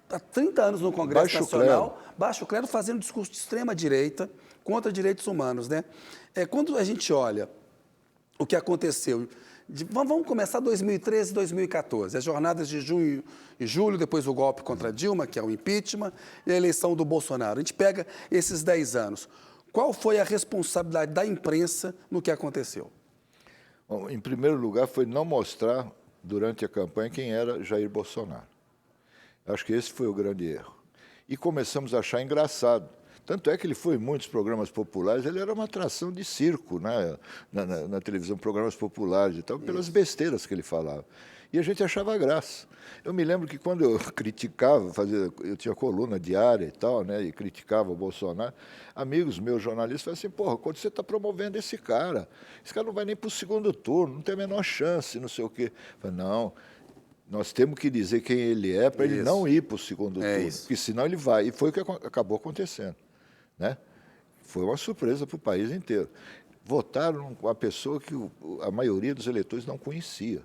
há 30 anos no Congresso Baixo Nacional, clero. baixo clero, fazendo discurso de extrema-direita contra direitos humanos. Né? Quando a gente olha o que aconteceu... Vamos começar 2013 e 2014, as jornadas de junho e julho, depois o golpe contra Dilma, que é o impeachment, e a eleição do Bolsonaro. A gente pega esses 10 anos. Qual foi a responsabilidade da imprensa no que aconteceu? Bom, em primeiro lugar, foi não mostrar, durante a campanha, quem era Jair Bolsonaro. Acho que esse foi o grande erro. E começamos a achar engraçado. Tanto é que ele foi em muitos programas populares, ele era uma atração de circo, né? na televisão, programas populares e tal, pelas besteiras que ele falava. E a gente achava graça. Eu me lembro que quando eu criticava, eu tinha coluna diária e tal, né? E criticava o Bolsonaro, amigos meus jornalistas falavam assim, porra, quando você está promovendo esse cara não vai nem para o segundo turno, não tem a menor chance, não sei o quê. Eu falei, não, nós temos que dizer quem ele é para ele não ir para o segundo turno, porque senão ele vai. E foi o que acabou acontecendo. Né? Foi uma surpresa para o país inteiro. Votaram com a pessoa que a maioria dos eleitores não conhecia.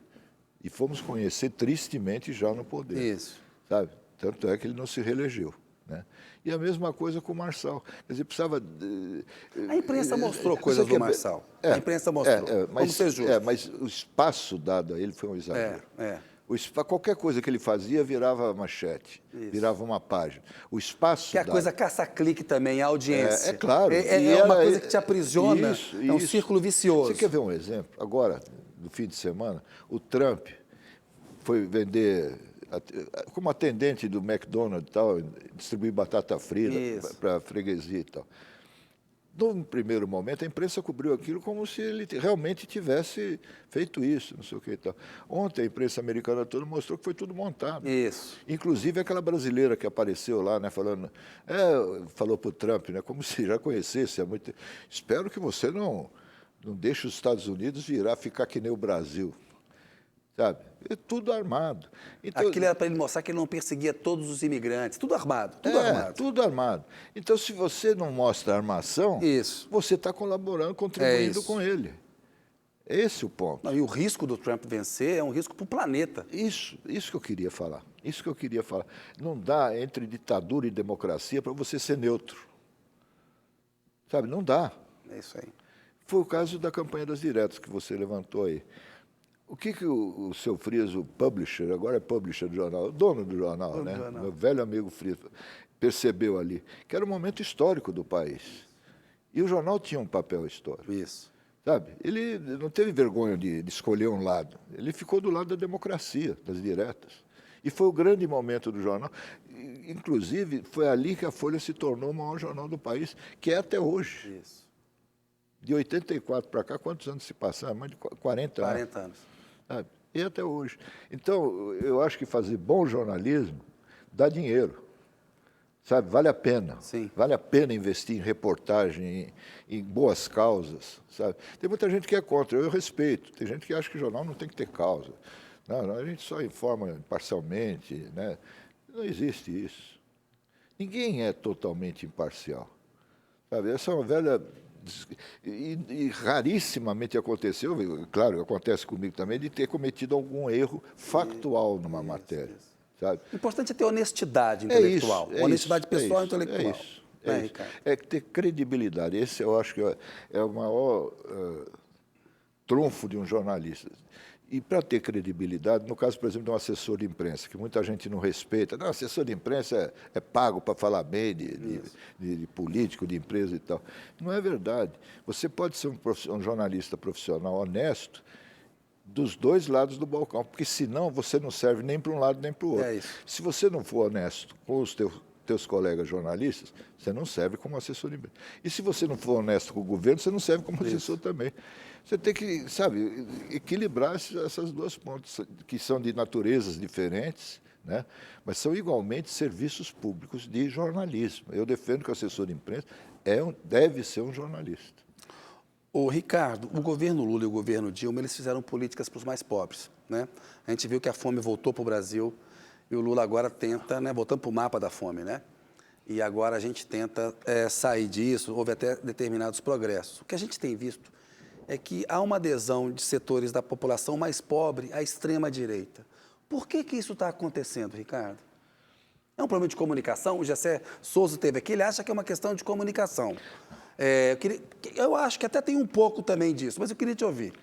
E fomos conhecer tristemente já no poder. Isso. Sabe? Tanto é que ele não se reelegeu. Né? E a mesma coisa com o Marçal. Quer dizer, precisava... A imprensa mostrou coisas do Marçal. A imprensa mostrou. Vamos ser justos. Mas o espaço dado a ele foi um exagero. Qualquer coisa que ele fazia virava manchete, virava uma página. O espaço... Que é a coisa caça-clique também, a audiência. É claro. É uma coisa que te aprisiona, é um círculo vicioso. Você quer ver um exemplo? Agora, no fim de semana, o Trump foi vender, como atendente do McDonald's e tal, distribuir batata frita para freguesia e tal. Num primeiro momento, a imprensa cobriu aquilo como se ele realmente tivesse feito isso, não sei o que e tal. Ontem, a imprensa americana toda mostrou que foi tudo montado. Isso. Inclusive, aquela brasileira que apareceu lá, né, falando... falou para o Trump, né, como se já conhecesse há muito tempo. Espero que você não deixe os Estados Unidos ficar que nem o Brasil. Sabe? É tudo armado. Então, aquilo era para ele mostrar que ele não perseguia todos os imigrantes. Tudo armado, tudo armado. Tudo armado. Então, se você não mostra a armação, você está colaborando, contribuindo com ele. Esse é o ponto. Não, e o risco do Trump vencer é um risco para o planeta. Isso que eu queria falar. Isso que eu queria falar. Não dá entre ditadura e democracia para você ser neutro. Sabe? Não dá. É isso aí. Foi o caso da campanha das diretas que você levantou aí. O que o seu Frias, o publisher, agora é publisher do jornal, o dono do jornal, né? Meu velho amigo Frias, percebeu ali, que era um momento histórico do país. E o jornal tinha um papel histórico. Isso. Sabe? Ele não teve vergonha de escolher um lado. Ele ficou do lado da democracia, das diretas. E foi o grande momento do jornal. Inclusive, foi ali que a Folha se tornou o maior jornal do país, que é até hoje. Isso. De 84 para cá, quantos anos se passaram? Mais de 40 anos. 40 anos. Sabe? E até hoje. Então, eu acho que fazer bom jornalismo dá dinheiro. Sabe? Vale a pena. Sim. Vale a pena investir em reportagem, em boas causas. Sabe? Tem muita gente que é contra, eu respeito. Tem gente que acha que jornal não tem que ter causa. Não, a gente só informa parcialmente. Né? Não existe isso. Ninguém é totalmente imparcial. Sabe? Essa é uma velha E rarissimamente aconteceu, claro, acontece comigo também, de ter cometido algum erro factual numa matéria. Sabe? O importante é ter honestidade intelectual. Honestidade pessoal e intelectual. É isso. Ricardo? É ter credibilidade. Esse eu acho que é o maior trunfo de um jornalista. E para ter credibilidade, no caso, por exemplo, de um assessor de imprensa, que muita gente não respeita. Não, assessor de imprensa é pago para falar bem de político, de empresa e tal. Não é verdade. Você pode ser um jornalista profissional honesto dos dois lados do balcão, porque senão você não serve nem para um lado nem para o outro. Se você não for honesto com os teus colegas jornalistas, você não serve como assessor de imprensa. E se você não for honesto com o governo, você não serve como assessor também. Você tem que, sabe, equilibrar essas duas pontas, que são de naturezas diferentes, né? Mas são igualmente serviços públicos de jornalismo. Eu defendo que o assessor de imprensa deve ser um jornalista. Ô, Ricardo, o governo Lula e o governo Dilma, eles fizeram políticas para os mais pobres, né? A gente viu que a fome voltou para o Brasil e o Lula agora tenta, né, voltando para o mapa da fome, né? E agora a gente tenta sair disso, houve até determinados progressos. O que a gente tem visto é que há uma adesão de setores da população mais pobre à extrema-direita. Por que isso está acontecendo, Ricardo? É um problema de comunicação? O Gessé Souza teve aqui, ele acha que é uma questão de comunicação. Eu acho que até tem um pouco também disso, mas eu queria te ouvir.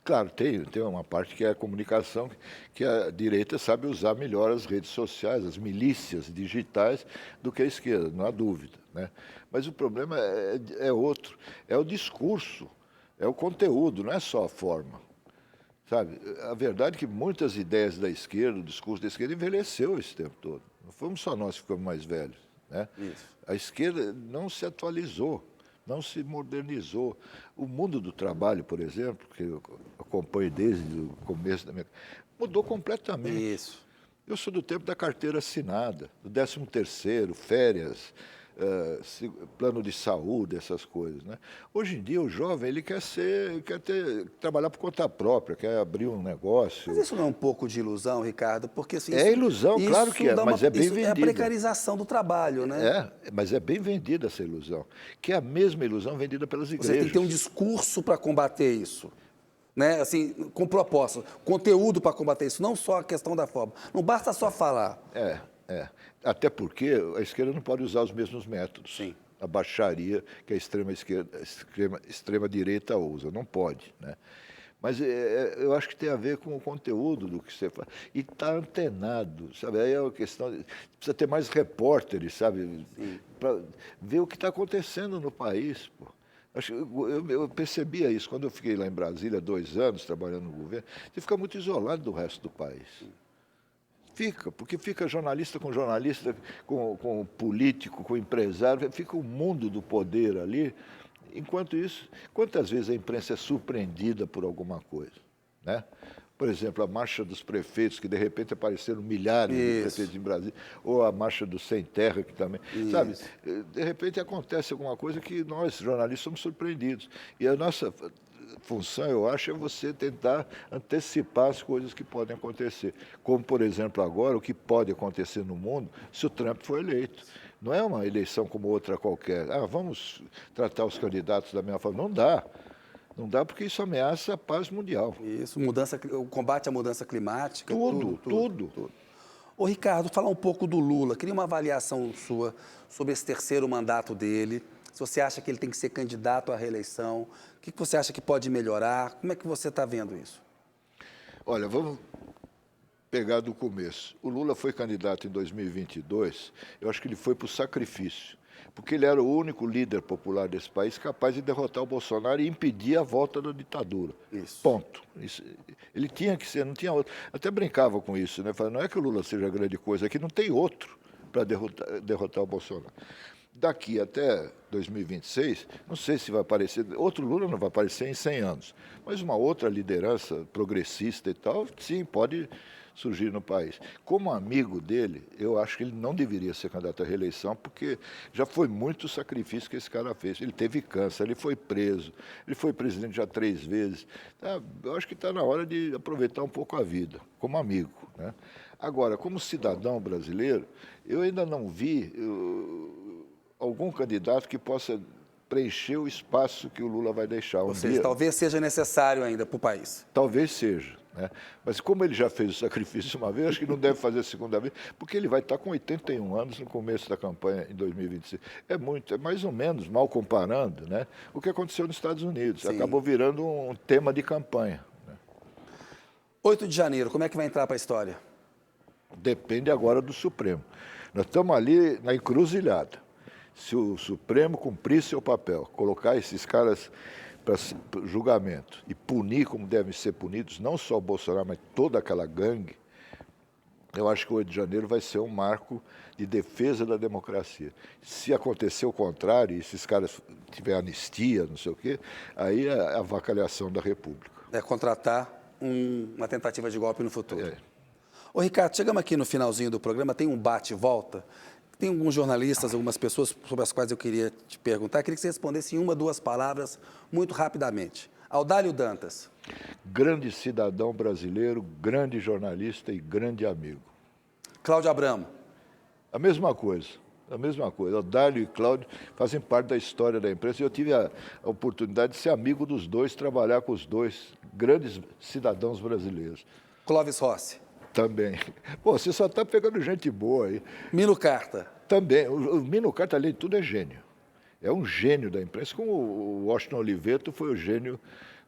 Claro, tem uma parte que é a comunicação, que a direita sabe usar melhor as redes sociais, as milícias digitais, do que a esquerda, não há dúvida, né? Mas o problema é outro, é o discurso, é o conteúdo, não é só a forma. Sabe? A verdade é que muitas ideias da esquerda, o discurso da esquerda, envelheceu esse tempo todo. Não fomos só nós que ficamos mais velhos, né? A esquerda não se atualizou, não se modernizou. O mundo do trabalho, por exemplo, que eu acompanho desde o começo da minha... mudou completamente. Eu sou do tempo da carteira assinada, do 13º, férias, plano de saúde, essas coisas, né? Hoje em dia o jovem ele quer trabalhar por conta própria, quer abrir um negócio. Mas isso não é um pouco de ilusão, Ricardo? Porque assim, é ilusão, claro que é, mas é bem vendida. É a precarização do trabalho, né? Mas é bem vendida essa ilusão, que é a mesma ilusão vendida pelas igrejas. Você tem que ter um discurso para combater isso, né? Assim, com proposta, conteúdo para combater isso, não só a questão da forma. Não basta só falar. Até porque a esquerda não pode usar os mesmos métodos. Sim. A baixaria que a extrema direita usa, não pode, né? Mas eu acho que tem a ver com o conteúdo do que você faz. E está antenado, sabe? Aí é uma questão precisa ter mais repórteres, sabe? Para ver o que está acontecendo no país, pô. Eu percebia isso quando eu fiquei lá em Brasília 2 anos trabalhando no governo. Você fica muito isolado do resto do país. Porque fica jornalista, com político, com empresário, fica o mundo do poder ali. Enquanto isso, quantas vezes a imprensa é surpreendida por alguma coisa, né? Por exemplo, a marcha dos prefeitos, que de repente apareceram milhares de prefeitos em Brasília, ou a marcha do Sem Terra, que também, sabe? De repente acontece alguma coisa que nós, jornalistas, somos surpreendidos. E a nossa função, eu acho, é você tentar antecipar as coisas que podem acontecer. Como, por exemplo, agora, o que pode acontecer no mundo se o Trump for eleito. Não é uma eleição como outra qualquer. Vamos tratar os candidatos da mesma forma. Não dá. Não dá porque isso ameaça a paz mundial. Isso, o combate à mudança climática. Tudo. Ô, Ricardo, falar um pouco do Lula. Queria uma avaliação sua sobre esse 3º mandato dele. Se você acha que ele tem que ser candidato à reeleição, o que você acha que pode melhorar? Como é que você está vendo isso? Olha, vamos pegar do começo. O Lula foi candidato em 2022, eu acho que ele foi por sacrifício, porque ele era o único líder popular desse país capaz de derrotar o Bolsonaro e impedir a volta da ditadura. Isso. Ponto. Ele tinha que ser, não tinha outro. Até brincava com isso, né? Falava, não é que o Lula seja grande coisa, aqui não tem outro para derrotar o Bolsonaro. Daqui até 2026, não sei se vai aparecer, outro Lula não vai aparecer em 100 anos, mas uma outra liderança progressista e tal, sim, pode surgir no país. Como amigo dele, eu acho que ele não deveria ser candidato à reeleição, porque já foi muito sacrifício que esse cara fez. Ele teve câncer, ele foi preso, ele foi presidente já 3 vezes. Eu acho que está na hora de aproveitar um pouco a vida, como amigo, né? Agora, como cidadão brasileiro, eu ainda não vi algum candidato que possa preencher o espaço que o Lula vai deixar. Ou seja, talvez seja necessário ainda para o país. Talvez seja. Né? Mas como ele já fez o sacrifício uma vez, acho que não deve fazer a segunda vez, porque ele vai estar com 81 anos no começo da campanha em 2026. É mais ou menos, mal comparando, né, o que aconteceu nos Estados Unidos. Sim. Acabou virando um tema de campanha. Né? 8 de janeiro, como é que vai entrar para a história? Depende agora do Supremo. Nós estamos ali na encruzilhada. Se o Supremo cumprir seu papel, colocar esses caras para julgamento e punir como devem ser punidos, não só o Bolsonaro, mas toda aquela gangue, eu acho que o 8 de janeiro vai ser um marco de defesa da democracia. Se acontecer o contrário, e esses caras tiverem anistia, não sei o quê, aí é a avacalhação da República. É contratar uma tentativa de golpe no futuro. É. Ô, Ricardo, chegamos aqui no finalzinho do programa, tem um bate e volta. Tem alguns jornalistas, algumas pessoas sobre as quais eu queria te perguntar. Eu queria que você respondesse em 1 ou 2 palavras, muito rapidamente. Audálio Dantas. Grande cidadão brasileiro, grande jornalista e grande amigo. Cláudio Abramo. A mesma coisa. A mesma coisa. Audálio e Cláudio fazem parte da história da imprensa. Eu tive a oportunidade de ser amigo dos dois, trabalhar com os dois grandes cidadãos brasileiros. Clóvis Rossi. Também. Pô, você só está pegando gente boa aí. Mino Carta. Também. O Mino Carta, além de tudo, é gênio. É um gênio da imprensa, como o Washington Oliveto foi o gênio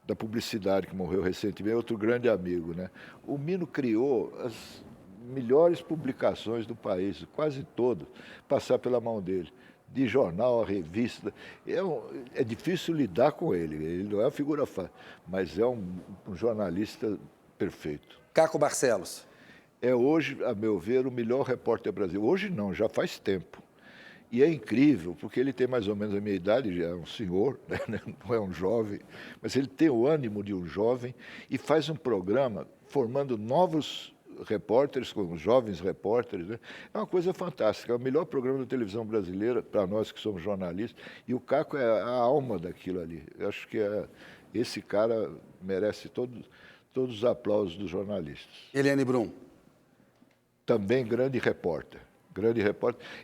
da publicidade, que morreu recentemente, outro grande amigo. Né? O Mino criou as melhores publicações do país, quase todas, passar pela mão dele. De jornal a revista. É difícil lidar com ele não é uma figura fácil, mas é um jornalista perfeito. Caco Barcelos. É hoje, a meu ver, o melhor repórter do Brasil. Hoje não, já faz tempo. E é incrível, porque ele tem mais ou menos a minha idade, já é um senhor, né? Não é um jovem, mas ele tem o ânimo de um jovem e faz um programa formando novos repórteres, como jovens repórteres. Né? É uma coisa fantástica, é o melhor programa da televisão brasileira, para nós que somos jornalistas, e o Caco é a alma daquilo ali. Eu acho que esse cara merece todos os aplausos dos jornalistas. Eliane Brum. Também grande repórter.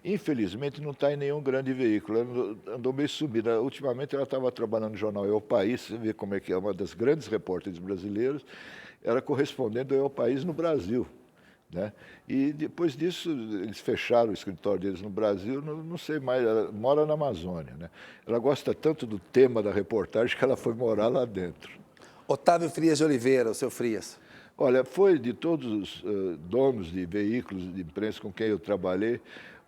Infelizmente, não está em nenhum grande veículo. Ela andou meio sumida. Ultimamente, ela estava trabalhando no jornal É o País, você vê como é que é, uma das grandes repórteres brasileiras, era correspondente do É o País no Brasil. Né? E depois disso, eles fecharam o escritório deles no Brasil, não sei mais, ela mora na Amazônia. Né? Ela gosta tanto do tema da reportagem que ela foi morar lá dentro. Otávio Frias de Oliveira, o seu Frias. Olha, foi de todos os donos de veículos de imprensa com quem eu trabalhei,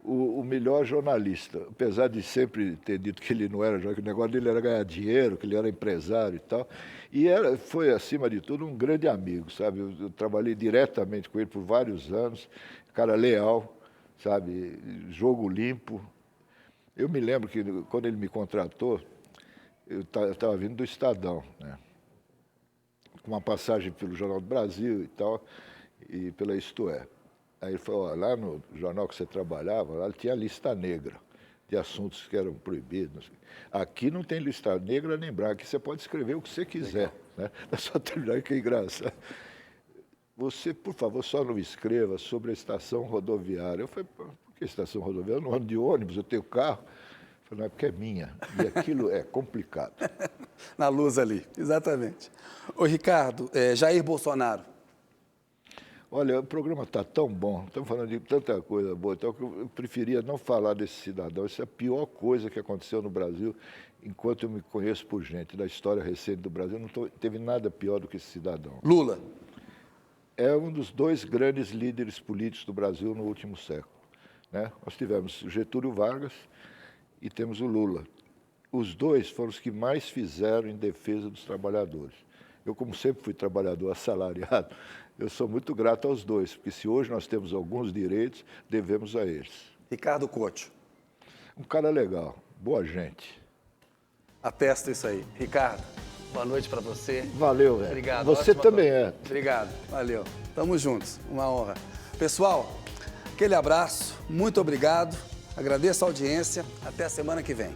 o melhor jornalista. Apesar de sempre ter dito que ele não era jornalista, que o negócio dele era ganhar dinheiro, que ele era empresário e tal. E foi, acima de tudo, um grande amigo, sabe? Eu trabalhei diretamente com ele por vários anos, cara leal, sabe? Jogo limpo. Eu me lembro que, quando ele me contratou, eu estava vindo do Estadão, né? Com uma passagem pelo Jornal do Brasil e tal, e pela Isto É. Aí ele falou, lá no jornal que você trabalhava, lá tinha lista negra de assuntos que eram proibidos. Aqui não tem lista negra nem branca, aqui você pode escrever o que você quiser. Né? É só terminar, que é engraçado. Você, por favor, só não escreva sobre a estação rodoviária. Eu falei, por que estação rodoviária? Eu não ando de ônibus, eu tenho carro. Eu falei, não, é porque é minha. E aquilo é complicado. Na luz ali, exatamente. Ô, Ricardo, Jair Bolsonaro. Olha, o programa está tão bom, estamos falando de tanta coisa boa, então que eu preferia não falar desse cidadão. Isso é a pior coisa que aconteceu no Brasil, enquanto eu me conheço por gente, da história recente do Brasil, não teve nada pior do que esse cidadão. Lula. É um dos 2 grandes líderes políticos do Brasil no último século. Né? Nós tivemos o Getúlio Vargas e temos o Lula. Os 2 foram os que mais fizeram em defesa dos trabalhadores. Eu, como sempre fui trabalhador assalariado, eu sou muito grato aos 2, porque se hoje nós temos alguns direitos, devemos a eles. Ricardo Couto. Um cara legal, boa gente. Atesto isso aí. Ricardo, boa noite para você. Valeu, velho. Obrigado. Você também é. Obrigado, valeu. Tamo juntos, uma honra. Pessoal, aquele abraço, muito obrigado. Agradeço a audiência. Até a semana que vem.